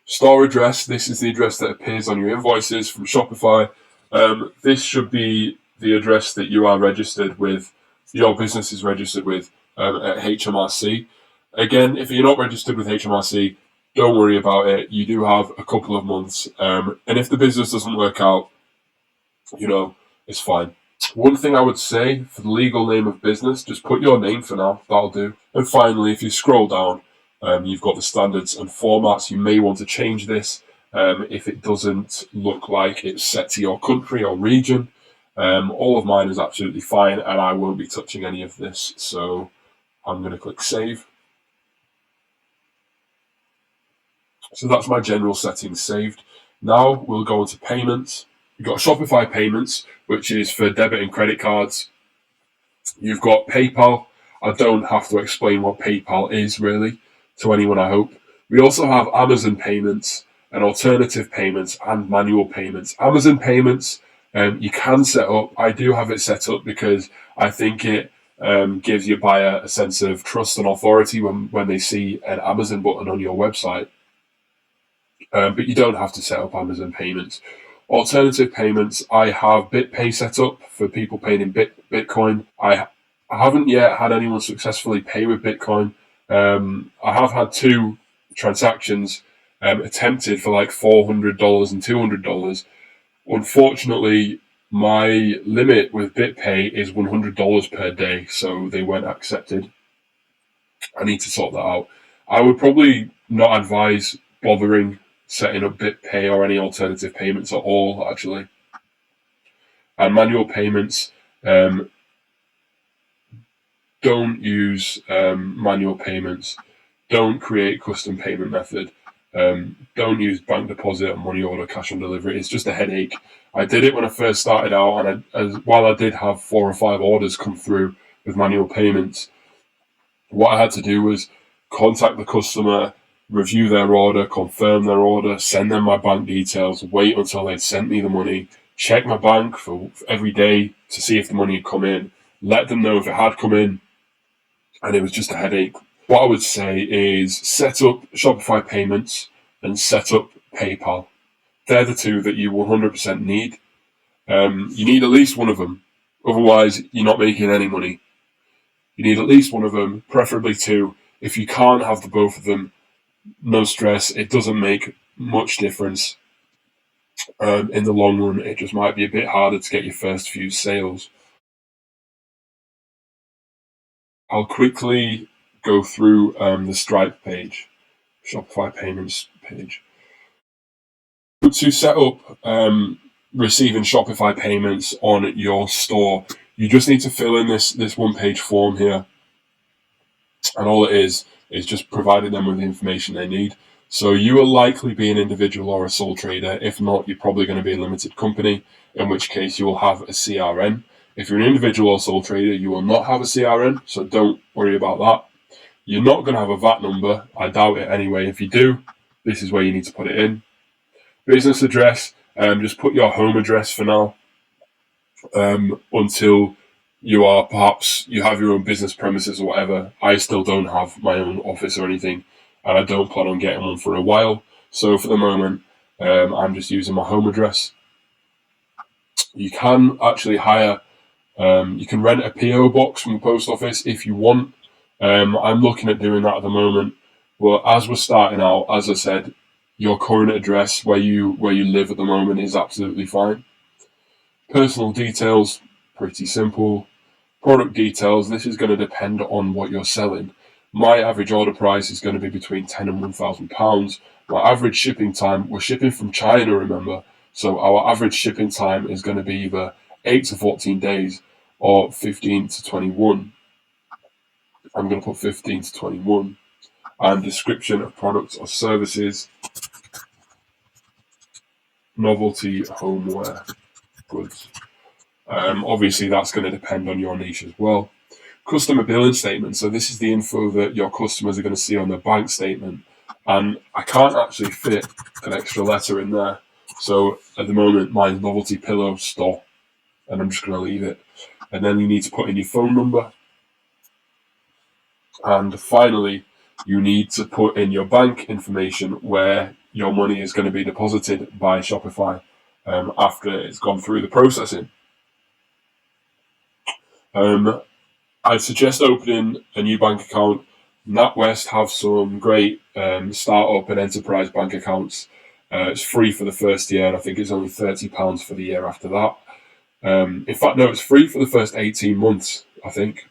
Store address, this is the address that appears on your invoices from Shopify. This should be the address that you are registered with, your business is registered with at HMRC. Again, if you're not registered with HMRC, don't worry about it. You do have a couple of months. And if the business doesn't work out, it's fine. One thing I would say for the legal name of business, just put your name for now. That'll do. And finally, if you scroll down, you've got the standards and formats. You may want to change this if it doesn't look like it's set to your country or region. All of mine is absolutely fine, and I won't be touching any of this. So I'm going to click Save. So that's my general settings saved. Now we'll go into payments. You've got Shopify payments, which is for debit and credit cards. You've got PayPal. I don't have to explain what PayPal is really to anyone, I hope. We also have Amazon payments and alternative payments and manual payments. Amazon payments, you can set up. I do have it set up because I think it gives your buyer a sense of trust and authority when they see an Amazon button on your website. But you don't have to set up Amazon payments. Alternative payments, I have BitPay set up for people paying in Bitcoin. I haven't yet had anyone successfully pay with Bitcoin. I have had 2 transactions attempted for like $400 and $200. Unfortunately, My limit with BitPay is $100 per day, so they weren't accepted. I need to sort that out. I would probably not advise bothering setting up BitPay or any alternative payments at all, actually. And manual payments, don't use manual payments. Don't create custom payment method. Don't use bank deposit, money order, cash on delivery. It's just a headache. I did it when I first started out, and while I did have 4 or 5 orders come through with manual payments, what I had to do was contact the customer, review their order, confirm their order, send them my bank details, wait until they'd sent me the money, check my bank for every day to see if the money had come in, let them know if it had come in, and it was just a headache. What I would say is set up Shopify payments and set up PayPal. They're the two that you 100% need. You need at least one of them. Otherwise, you're not making any money. You need at least one of them, preferably two. If you can't have the both of them, no stress. It doesn't make much difference. In the long run, it just might be a bit harder to get your first few sales. I'll quickly go through the Stripe page, Shopify payments page. To set up receiving Shopify payments on your store, you just need to fill in this one-page form here, and all it is just providing them with the information they need. So you will likely be an individual or a sole trader. If not, you're probably going to be a limited company, in which case you will have a CRN. If you're an individual or sole trader, you will not have a CRN, so don't worry about that. You're not going to have a VAT number. I doubt it anyway. If you do, this is where you need to put it in. Business address, just put your home address for now, until you have your own business premises or whatever. I still don't have my own office or anything, and I don't plan on getting one for a while. So for the moment, I'm just using my home address. You can actually you can rent a PO box from the post office if you want. I'm looking at doing that at the moment, but as we're starting out, as I said, your current address where you live at the moment is absolutely fine. Personal details, pretty simple. Product details, this is going to depend on what you're selling. My average order price is going to be between £10 and £1,000. My average shipping time, we're shipping from China, remember, so our average shipping time is going to be either 8 to 14 days or 15 to 21. I'm going to put 15 to 21. And description of products or services, novelty homeware goods. Obviously, that's going to depend on your niche as well. Customer billing statement. So this is the info that your customers are going to see on their bank statement. And I can't actually fit an extra letter in there. So at the moment, mine's novelty pillow store, and I'm just going to leave it. And then you need to put in your phone number. And finally, you need to put in your bank information where your money is going to be deposited by Shopify after it's gone through the processing. I suggest opening a new bank account. NatWest have some great startup and enterprise bank accounts. It's free for the first year, and I think it's only £30 for the year after that. In fact, no, it's free for the first 18 months, I think.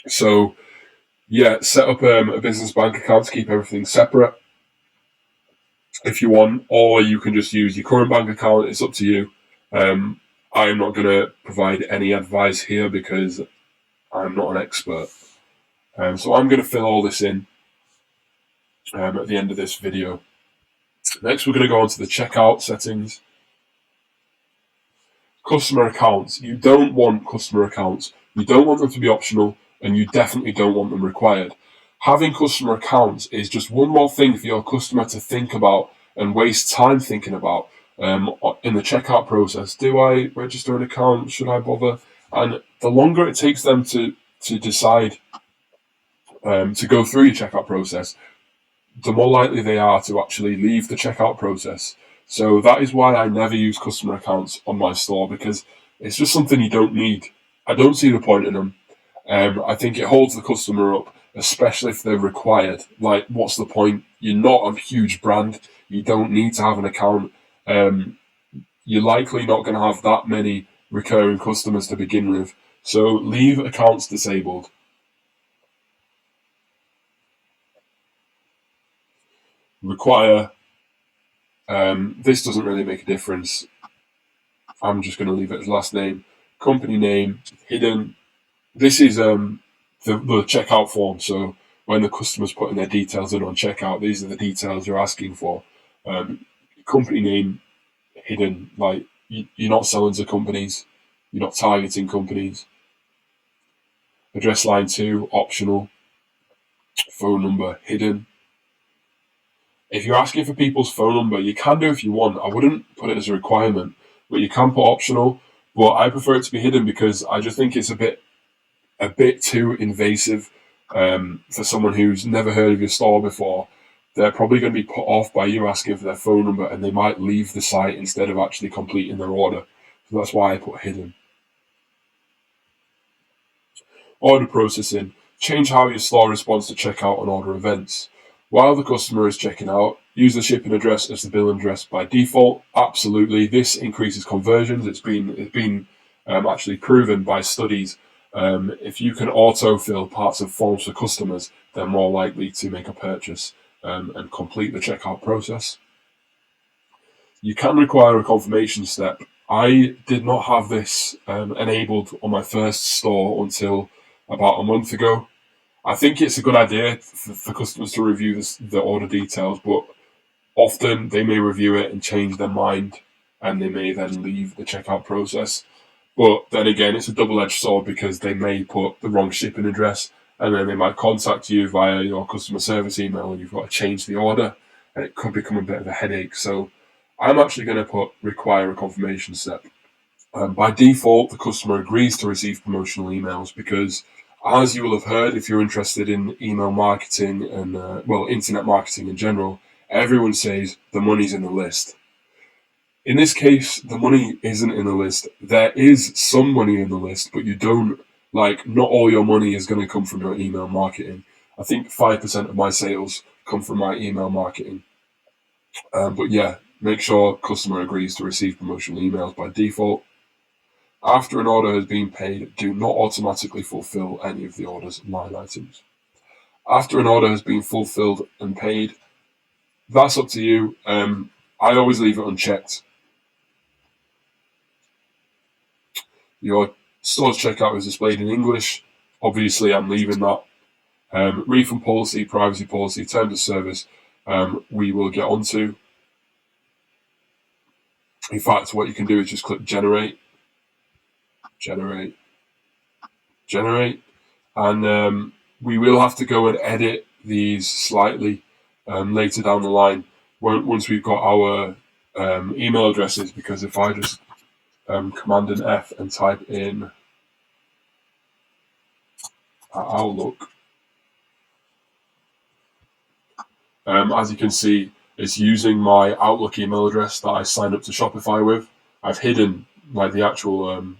So, yeah, set up a business bank account to keep everything separate if you want, or you can just use your current bank account. It's up to you. I'm not going to provide any advice here because I'm not an expert. So I'm going to fill all this in at the end of this video. Next, we're going to go on to the checkout settings. Customer accounts. You don't want customer accounts. You don't want them to be optional, and you definitely don't want them required. Having customer accounts is just one more thing for your customer to think about and waste time thinking about in the checkout process. Do I register an account? Should I bother? And the longer it takes them to decide to go through your checkout process, the more likely they are to actually leave the checkout process. So that is why I never use customer accounts on my store, because it's just something you don't need. I don't see the point in them. I think it holds the customer up, especially if they're required. Like, what's the point? You're not a huge brand. You don't need to have an account. you're likely not going to have that many recurring customers to begin with. So leave accounts disabled. Require, this doesn't really make a difference. I'm just going to leave it as last name. Company name, hidden. This is the checkout form. So when the customer's putting their details in on checkout, these are the details you're asking for. Company name, hidden. Like, you're not selling to companies. You're not targeting companies. Address line 2, optional. Phone number, hidden. If you're asking for people's phone number, you can do if you want. I wouldn't put it as a requirement, but you can put optional. But I prefer it to be hidden because I just think it's a bit too invasive for someone who's never heard of your store before. They're probably going to be put off by you asking for their phone number, and they might leave the site instead of actually completing their order. So that's why I put hidden. Order processing. Change how your store responds to checkout and order events. While the customer is checking out, use the shipping address as the billing address by default. Absolutely, this increases conversions. It's been actually proven by studies. If you can autofill parts of forms for customers, they're more likely to make a purchase and complete the checkout process. You can require a confirmation step. I did not have this enabled on my first store until about a month ago. I think it's a good idea for customers to review the order details, but often they may review it and change their mind, and they may then leave the checkout process. But then again, it's a double-edged sword because they may put the wrong shipping address, and then they might contact you via your customer service email, and you've got to change the order, and it could become a bit of a headache. So I'm actually going to require a confirmation step. By default, the customer agrees to receive promotional emails because, as you will have heard, if you're interested in email marketing and, internet marketing in general, everyone says the money's in the list. In this case, the money isn't in the list. There is some money in the list, but not all your money is going to come from your email marketing. I think 5% of my sales come from my email marketing. But yeah, make sure customer agrees to receive promotional emails by default. After an order has been paid, do not automatically fulfill any of the order's line items. After an order has been fulfilled and paid, that's up to you. I always leave it unchecked. Your store's checkout is displayed in English. Obviously, I'm leaving that. Refund policy, privacy policy, terms of service, we will get onto. In fact, what you can do is just click generate, and we will have to go and edit these slightly later down the line once we've got our email addresses, because if I just Command and F and type in Outlook, as you can see, it's using my Outlook email address that I signed up to Shopify with. I've hidden the actual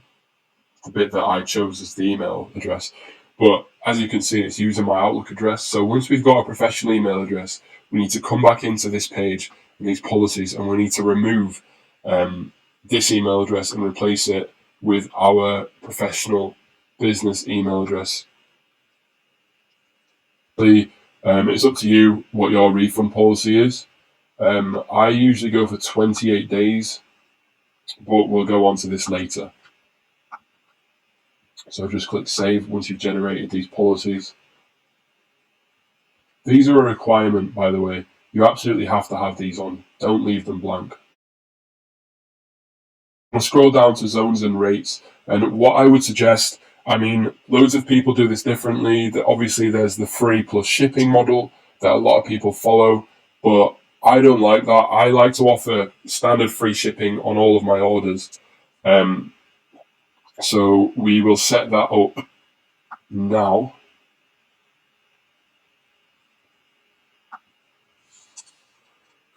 the bit that I chose as the email address, but as you can see, it's using my Outlook address. So once we've got a professional email address, we need to come back into this page and these policies, and we need to remove this email address and replace it with our professional business email address. It's up to you what your refund policy is. I usually go for 28 days, but we'll go on to this later. So just click save once you've generated these policies. These are a requirement, by the way. You absolutely have to have these on. Don't leave them blank. I'll scroll down to zones and rates, and what I would suggest, loads of people do this differently. Obviously, there's the free plus shipping model that a lot of people follow, but I don't like that. I like to offer standard free shipping on all of my orders. So we will set that up now.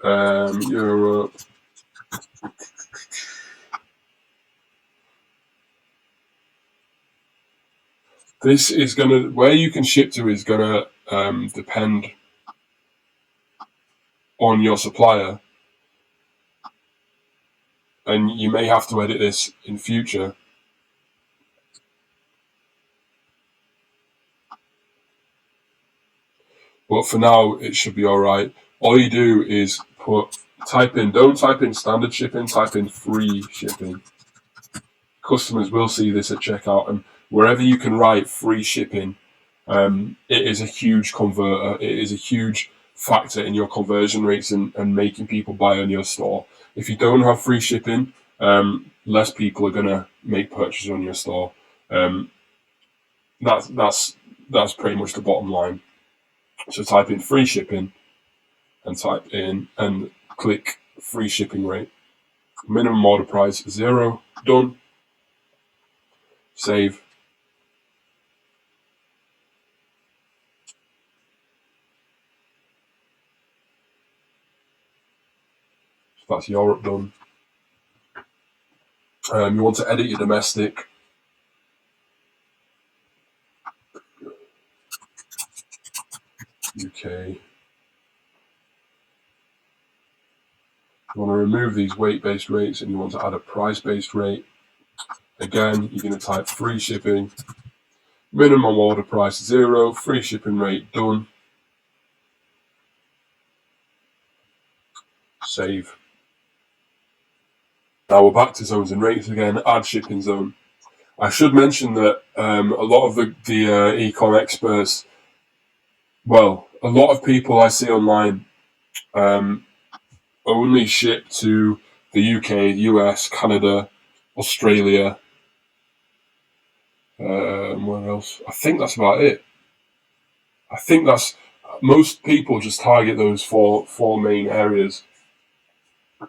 Europe. This is where you can ship to is gonna depend on your supplier. and you may have to edit this in future. But for now, it should be all right. All you do is don't type in standard shipping, type in free shipping. Customers will see this at checkout, and wherever you can write free shipping, it is a huge converter. It is a huge factor in your conversion rates and making people buy on your store. If you don't have free shipping, less people are going to make purchases on your store. That's pretty much the bottom line. So type in free shipping and click free shipping rate. Minimum order price 0. Done. Save. So that's Europe done. You want to edit your domestic. UK. You want to remove these weight-based rates and you want to add a price-based rate. Again, you're going to type free shipping. Minimum order price 0. Free shipping rate done. Save. Now we're back to zones and rates again. Add shipping zone. I should mention that a lot of the e-com experts, well, a lot of people I see online only ship to the UK, US, Canada, Australia. Where else? I think that's about it. I think that's most people just target those four main areas.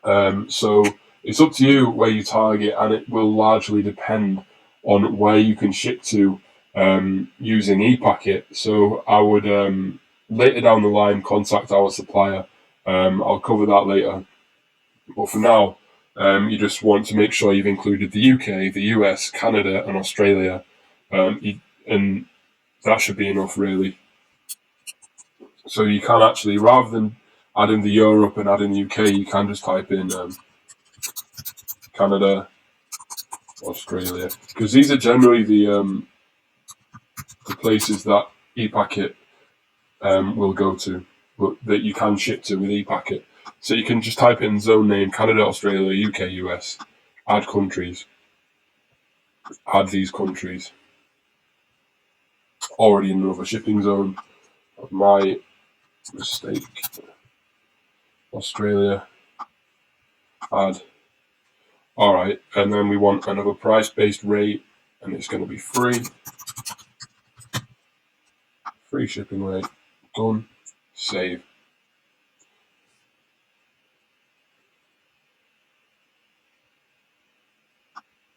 So it's up to you where you target, and it will largely depend on where you can ship to using ePacket. So I would later down the line contact our supplier. I'll cover that later. But for now, you just want to make sure you've included the UK, the US, Canada, and Australia, and that should be enough, really. So you can actually, rather than adding the Europe and adding the UK, you can just type in Canada, Australia, because these are generally the places that ePacket will go to, that you can ship to with ePacket. So you can just type in zone name, Canada, Australia, UK, US, add countries, add these countries. Already in another shipping zone. My mistake. Australia, add. Alright, and then we want another price-based rate, and it's going to be free. Free shipping rate. Done. Save.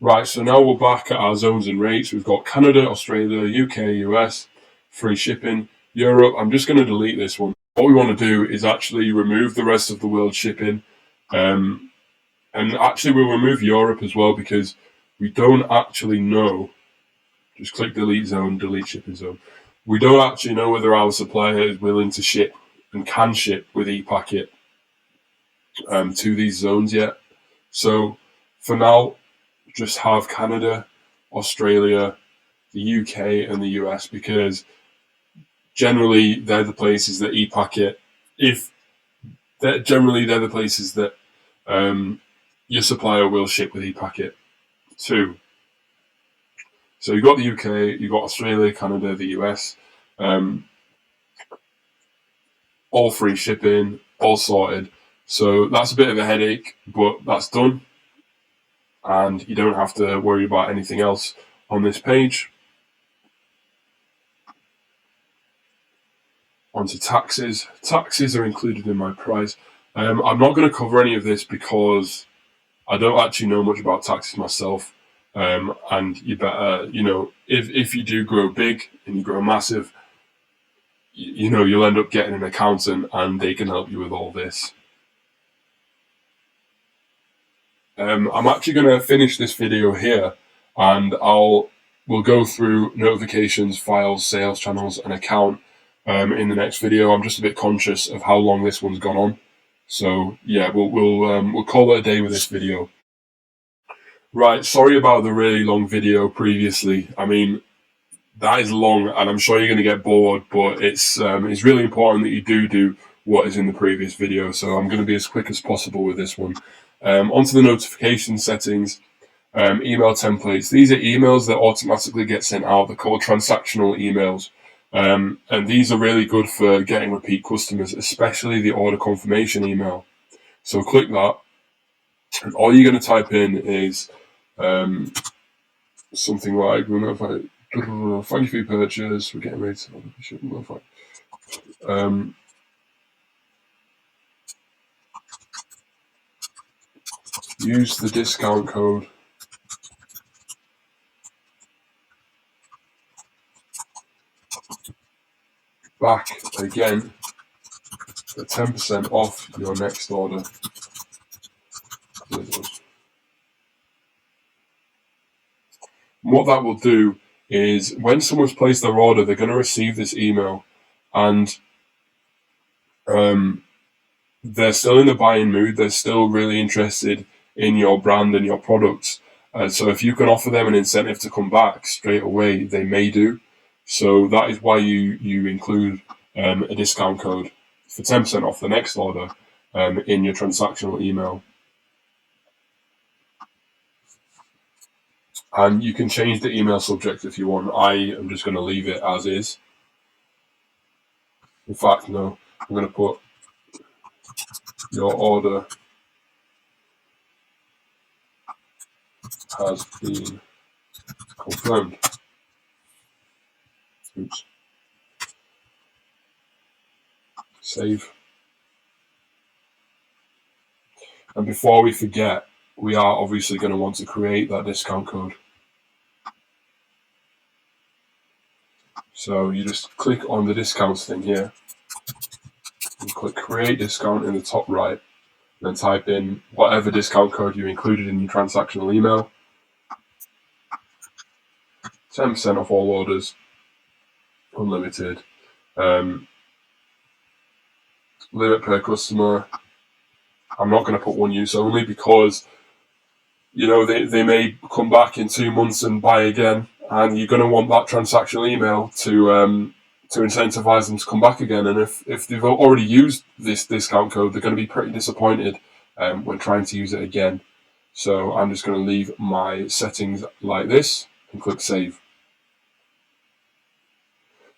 Right, so now we're back at our zones and rates. We've got Canada, Australia, UK, US, free shipping, Europe. I'm just going to delete this one. What we want to do is actually remove the rest of the world shipping. And actually we'll remove Europe as well, because we don't actually know. Just click delete zone, delete shipping zone. We don't actually know whether our supplier is willing to ship and can ship with ePacket to these zones yet. So for now, just have Canada, Australia, the UK, and the US, because generally they're the places that ePacket, they're the places that your supplier will ship with ePacket to. So you've got the UK, you've got Australia, Canada, the US, all free shipping, all sorted. So that's a bit of a headache, but that's done. And you don't have to worry about anything else on this page. Onto taxes. Taxes are included in my price. I'm not going to cover any of this because I don't actually know much about taxes myself. And you better, if you do grow big and you grow massive, you'll end up getting an accountant and they can help you with all this. I'm actually going to finish this video here, and we'll go through notifications, files, sales channels, and account in the next video. I'm just a bit conscious of how long this one's gone on, so yeah, we'll call it a day with this video. Right, sorry about the really long video previously. I mean, that is long, and I'm sure you're going to get bored, but it's really important that you do what is in the previous video, so I'm going to be as quick as possible with this one. Onto the notification settings, email templates. These are emails that automatically get sent out. They're called transactional emails, and these are really good for getting repeat customers, especially the order confirmation email. So click that, and all you're going to type in is something like, we'll notify, thank you for your purchase, we're getting ready to notify. Use the discount code back again for 10% off your next order. What that will do is when someone's placed their order, they're going to receive this email, and they're still in the buying mood. They're still really interested in your brand and your products. So if you can offer them an incentive to come back straight away, they may do. So that is why you include a discount code for 10% off the next order in your transactional email. And you can change the email subject if you want. I am just going to leave it as is. In fact, no, I'm going to put your order has been confirmed. Oops. Save. And before we forget, we are obviously going to want to create that discount code. So you just click on the discounts thing here, and click create discount in the top right, then type in whatever discount code you included in your transactional email. 10% off all orders, unlimited. Limit per customer. I'm not going to put one use only because, you know, they may come back in 2 months and buy again, and you're going to want that transactional email to incentivize them to come back again. And if they've already used this discount code, they're going to be pretty disappointed when trying to use it again. So I'm just going to leave my settings like this and click save.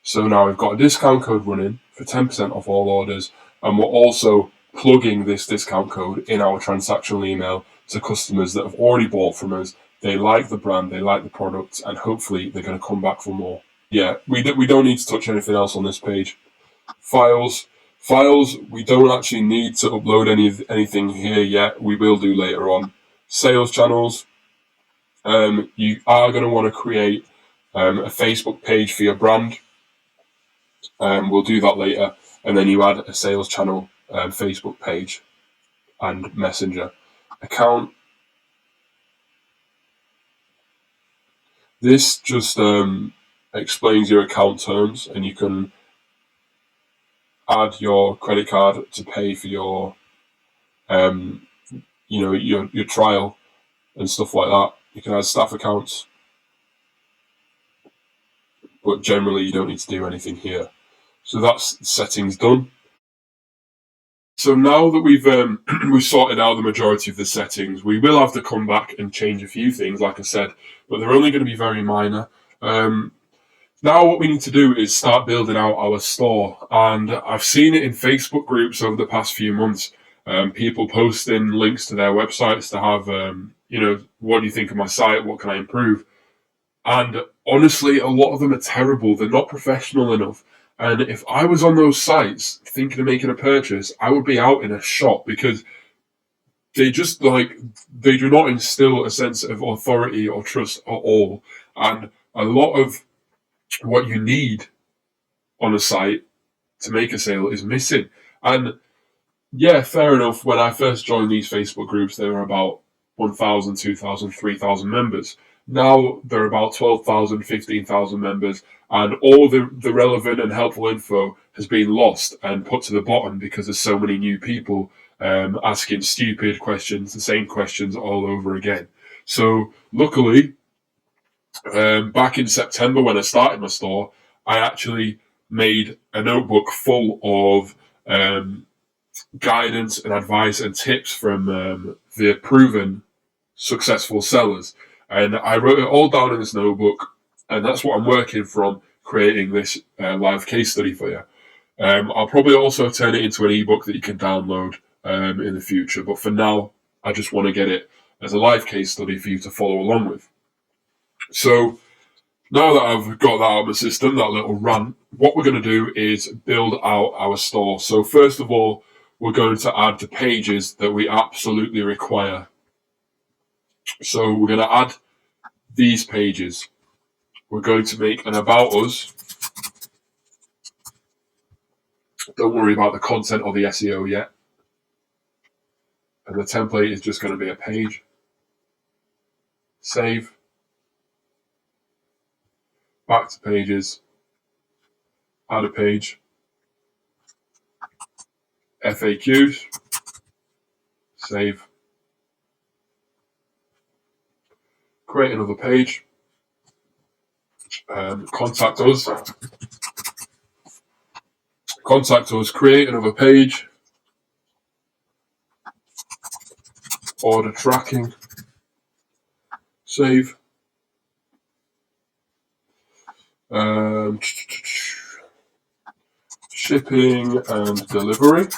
So now we've got a discount code running for 10% off all orders, and we're also plugging this discount code in our transactional email to customers that have already bought from us. They like the brand, they like the product, and hopefully they're going to come back for more. Yeah, we don't need to touch anything else on this page. Files, we don't actually need to upload anything here yet. We will do later on. Sales channels, you are going to want to create a Facebook page for your brand. We'll do that later. And then you add a sales channel, Facebook page, and Messenger account. This just explains your account terms, and you can add your credit card to pay for your, your trial and stuff like that. You can add staff accounts, but generally you don't need to do anything here. So that's settings done. So now that we've sorted out the majority of the settings, we will have to come back and change a few things, like I said, but they're only going to be very minor. Now what we need to do is start building out our store, and I've seen it in Facebook groups over the past few months. People posting links to their websites to have, what do you think of my site? What can I improve? And honestly, a lot of them are terrible. They're not professional enough. And if I was on those sites thinking of making a purchase, I would be out in a shop because they do not instill a sense of authority or trust at all. And a lot of what you need on a site to make a sale is missing. And yeah, fair enough. When I first joined these Facebook groups, there were about 1,000, 2,000, 3,000 members. Now there are about 12,000, 15,000 members, and all the relevant and helpful info has been lost and put to the bottom because there's so many new people asking stupid questions, the same questions all over again. So luckily, back in September when I started my store, I actually made a notebook full of guidance and advice and tips from the proven successful sellers. And I wrote it all down in this notebook, and that's what I'm working from, creating this live case study for you. I'll probably also turn it into an ebook that you can download in the future, but for now, I just want to get it as a live case study for you to follow along with. So now that I've got that out of my system, that little rant, what we're going to do is build out our store. So first of all, we're going to add the pages that we absolutely require. So we're going to add these pages. We're going to make an about us. Don't worry about the content or the SEO yet. And the template is just going to be a page. Save. Back to pages. Add a page. FAQs. Save. Create another page. Contact us. Contact us. Create another page. Order tracking. Save. Shipping and delivery.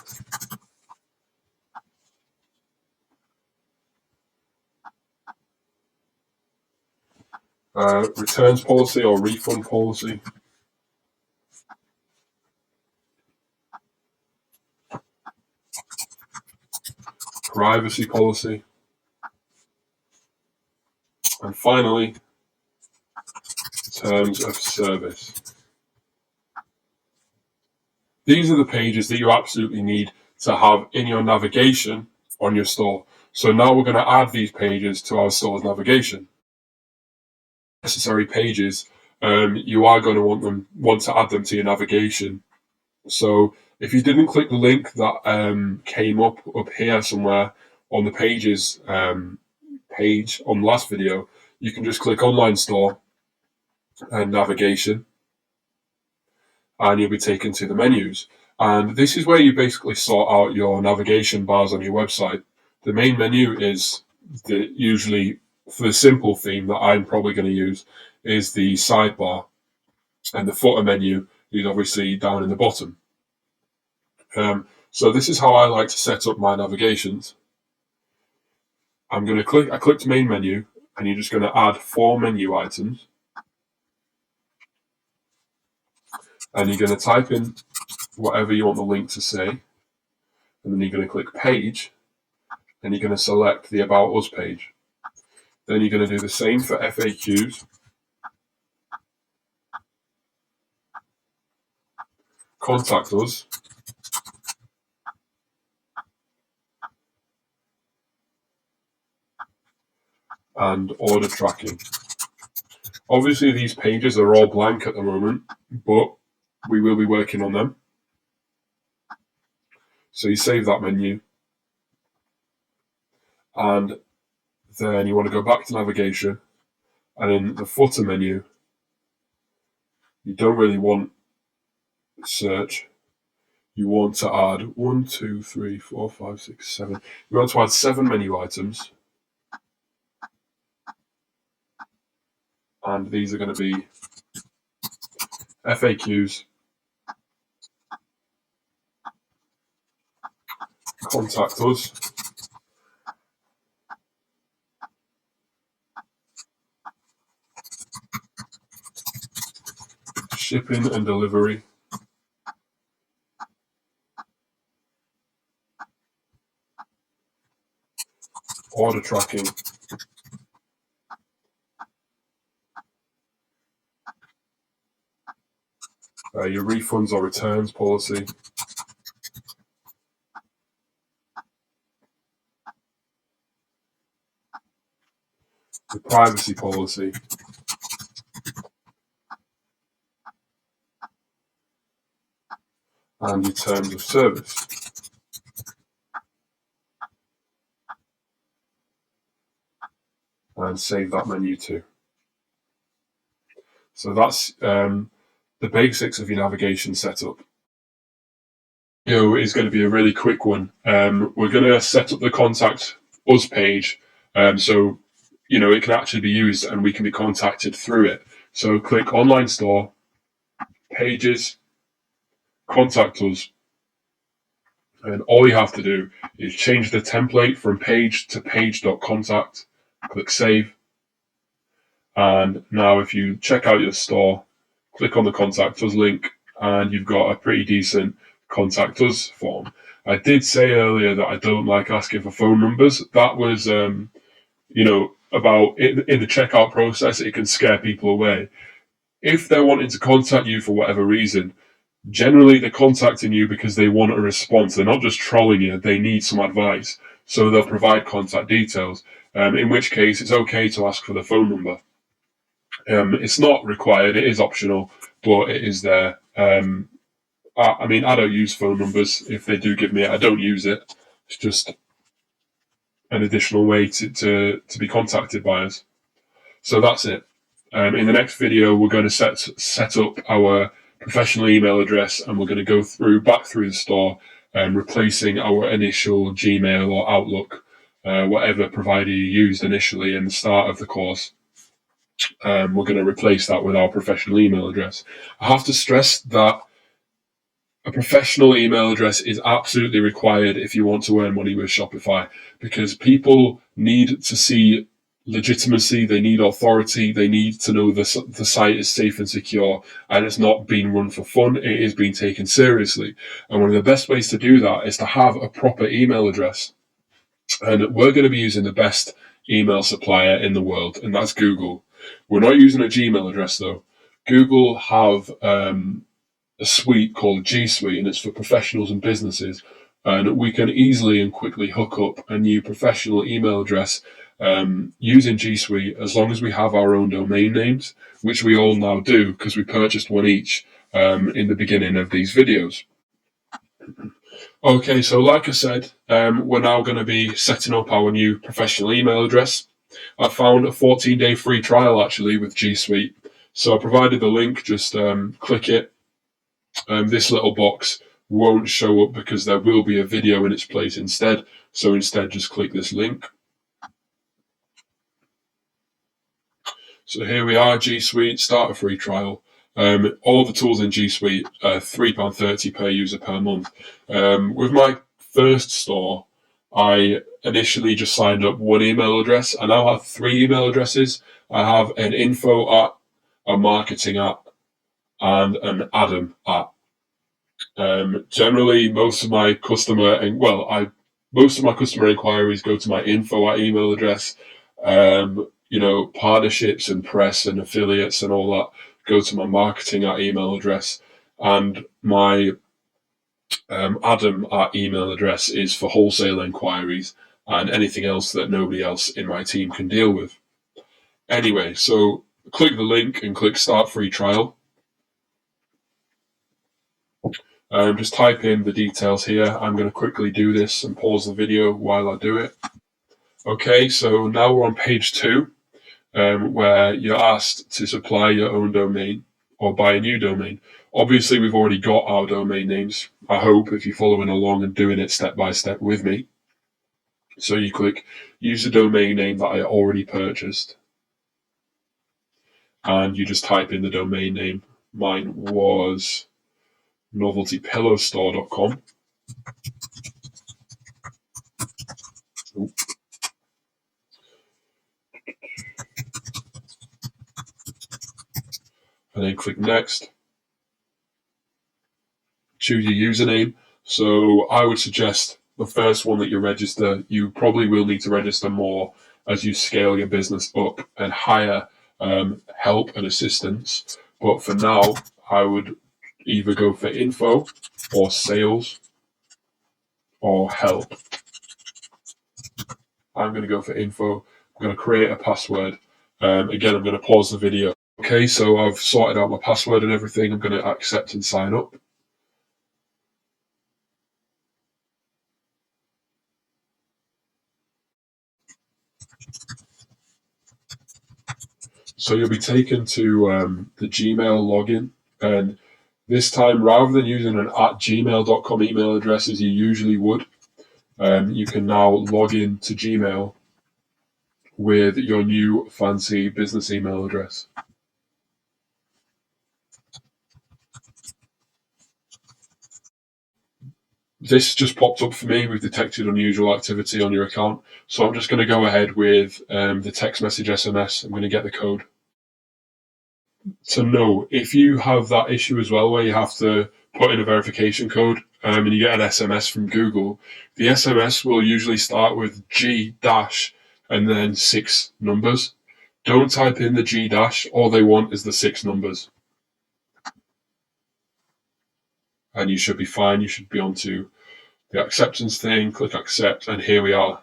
Returns policy or refund policy. Privacy policy. And finally, terms of service. These are the pages that you absolutely need to have in your navigation on your store. So now we're going to add these pages to our store's navigation. Necessary pages, you are going to want to add them to your navigation. So if you didn't click the link that came up here somewhere on the pages page on the last video, you can just click online store and navigation, and you'll be taken to the menus. And this is where you basically sort out your navigation bars on your website. The main menu is usually, for the simple theme that I'm probably going to use, is the sidebar, and the footer menu is obviously down in the bottom. So this is how I like to set up my navigations. I clicked main menu, and you're just going to add 4 menu items. And you're going to type in whatever you want the link to say. And then you're going to click page, and you're going to select the About Us page. Then you're going to do the same for FAQs. Contact us. And order tracking. Obviously, these pages are all blank at the moment, but we will be working on them. So you save that menu, and then you want to go back to navigation, and in the footer menu, you don't really want search. You want to add 1, 2, 3, 4, 5, 6, 7. You want to add 7 menu items, and these are going to be FAQs, contact us, shipping and delivery, order tracking, your refunds or returns policy, the privacy policy, and your terms of service. and save that menu too. So that's the basics of your navigation setup. Video is going to be a really quick one. We're going to set up the Contact Us page, so it can actually be used and we can be contacted through it. So click Online Store, Pages, Contact Us, and all you have to do is change the template from page to page.contact. Click Save, and now if you check out your store, click on the Contact Us link, and you've got a pretty decent Contact Us form. I did say earlier that I don't like asking for phone numbers. That was, about in the checkout process, it can scare people away. If they're wanting to contact you for whatever reason, generally they're contacting you because they want a response. They're not just trolling you, they need some advice. So they'll provide contact details, in which case it's okay to ask for the phone number. It's not required, it is optional, but it is there. I don't use phone numbers. If they do give me it, I don't use it. It's just an additional way to be contacted by us. So that's it. In the next video, we're going to set up our professional email address, and we're going to go back through the store, replacing our initial Gmail or Outlook, whatever provider you used initially in the start of the course. We're going to replace that with our professional email address. I have to stress that a professional email address is absolutely required if you want to earn money with Shopify, because people need to see legitimacy, they need authority, they need to know the site is safe and secure, and it's not being run for fun, it is being taken seriously. And one of the best ways to do that is to have a proper email address. And we're going to be using the best email supplier in the world, and that's Google. We're not using a Gmail address though. Google have a suite called G Suite, and it's for professionals and businesses. And we can easily and quickly hook up a new professional email address using G Suite, as long as we have our own domain names, which we all now do because we purchased one each in the beginning of these videos. Okay, so like I said, we're now going to be setting up our new professional email address. I found a 14-day free trial actually with G Suite. So I provided the link, just click it. This little box won't show up because there will be a video in its place instead. So instead, just click this link. So here we are, G Suite, start a free trial. All the tools in G Suite are £3.30 per user per month. With my first store, I initially just signed up one email address. I now have 3 email addresses. I have an info at, a marketing at, and an Adam at. Generally, most of my customer inquiries go to my info at email address. Partnerships and press and affiliates and all that go to my marketing at email address, and my Adam at email address is for wholesale inquiries and anything else that nobody else in my team can deal with. Anyway, so click the link and click Start Free Trial. Just type in the details here. I'm going to quickly do this and pause the video while I do it. Okay, so now we're on page 2, where you're asked to supply your own domain or buy a new domain. Obviously, we've already got our domain names, I hope, if you're following along and doing it step by step with me. So you click Use the domain name that I already purchased, and you just type in the domain name. Mine was noveltypillowstore.com. And then click Next. Choose your username. So I would suggest the first one that you register. You probably will need to register more as you scale your business up and hire help and assistance. But for now, I would either go for info or sales or help. I'm going to go for info. I'm going to create a password. Again, I'm going to pause the video. Okay, so I've sorted out my password and everything. I'm going to accept and sign up. So you'll be taken to the Gmail login, and this time, rather than using an @gmail.com email address as you usually would, you can now log in to Gmail with your new fancy business email address. This just popped up for me. We've detected unusual activity on your account. So I'm just going to go ahead with the text message SMS. I'm going to get the code. So no, if you have that issue as well, where you have to put in a verification code and you get an SMS from Google, the SMS will usually start with G dash and then 6 numbers. Don't type in the G dash. All they want is the 6 numbers. And you should be fine. You should be onto the acceptance thing, click accept, and here we are.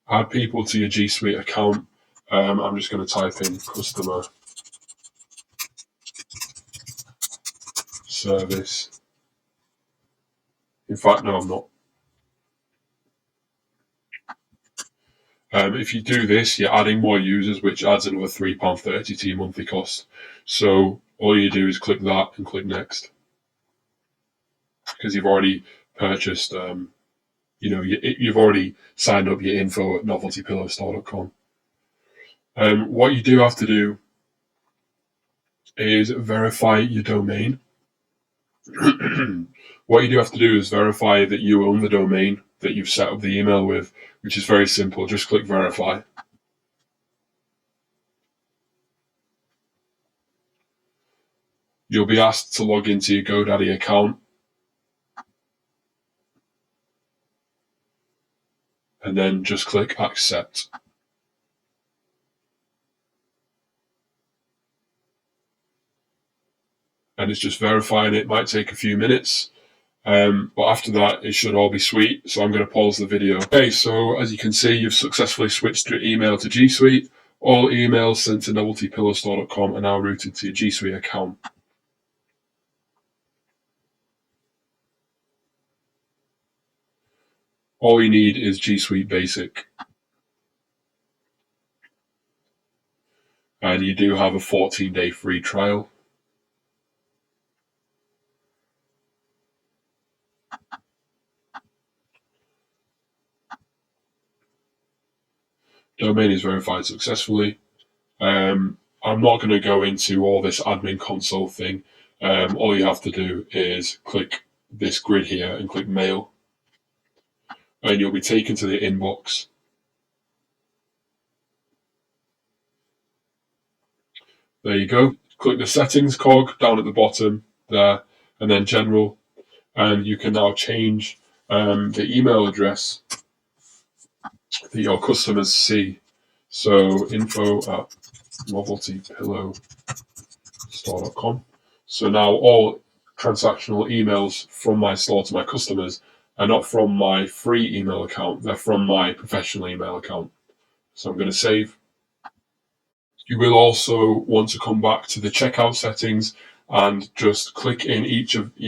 Add people to your G Suite account. I'm just going to type in customer service. In fact, no, I'm not. If you do this, you're adding more users, which adds another £3.30 to your monthly cost. So all you do is click that and click next, because you've already purchased. You've already signed up your info at noveltypillowstore.com. What you do have to do is verify your domain. What you do have to do is verify that you own the domain that you've set up the email with, which is very simple. Just click verify. You'll be asked to log into your GoDaddy account, and then just click accept. And it's just verifying. It might take a few minutes, but after that, it should all be sweet. So I'm going to pause the video. Okay, so as you can see, you've successfully switched your email to G Suite. All emails sent to noveltypillowstore.com are now routed to your G Suite account. All you need is G Suite Basic. And you do have a 14-day free trial. Domain is verified successfully. I'm not going to go into all this admin console thing. All you have to do is click this grid here and click mail, and you'll be taken to the inbox. There you go. Click the settings cog down at the bottom there, and then general, and you can now change the email address that your customers see. So info@noveltypillowstore.com. So now all transactional emails from my store to my customers are not from my free email account, they're from my professional email account. So I'm going to save. You will also want to come back to the checkout settings and just click in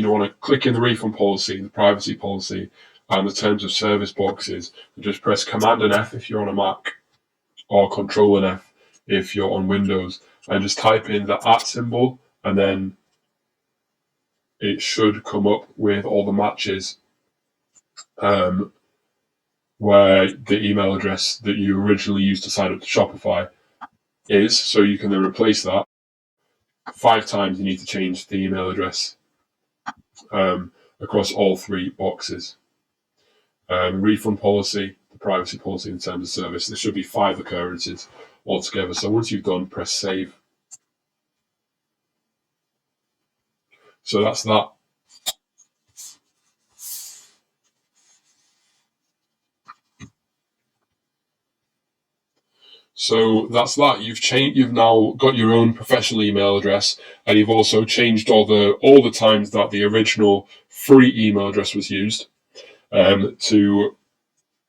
want to click in the refund policy, the privacy policy, and the terms of service boxes, and just press Command and F if you're on a Mac, or Control and F if you're on Windows, and just type in the @ symbol, and then it should come up with all the matches where the email address that you originally used to sign up to Shopify is. So you can then replace that. 5 times you need to change the email address across all 3 boxes. Refund policy, the privacy policy, and terms of service. There should be 5 occurrences altogether. So once you've done, press save. So that's that. So that's that. You've now got your own professional email address, and you've also changed all the times that the original free email address was used to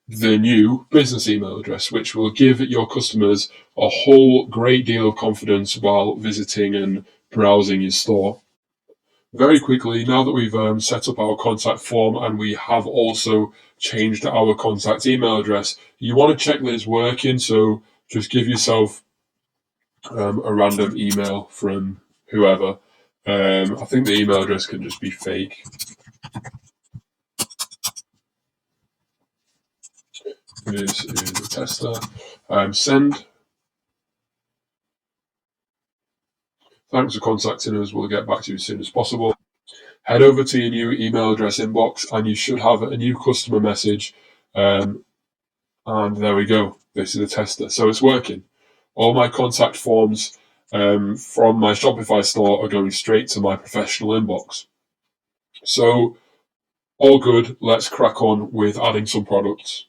the new business email address, which will give your customers a whole great deal of confidence while visiting and browsing your store. very quickly, now that we've set up our contact form and we have also changed our contact email address, you want to check that it's working. So just give yourself a random email from whoever. I think the email address can just be fake. This is the tester. Send. Thanks for contacting us. We'll get back to you as soon as possible. Head over to your new email address inbox and you should have a new customer message. And there we go. This is a tester. So it's working. All my contact forms from my Shopify store are going straight to my professional inbox. So all good. Let's crack on with adding some products.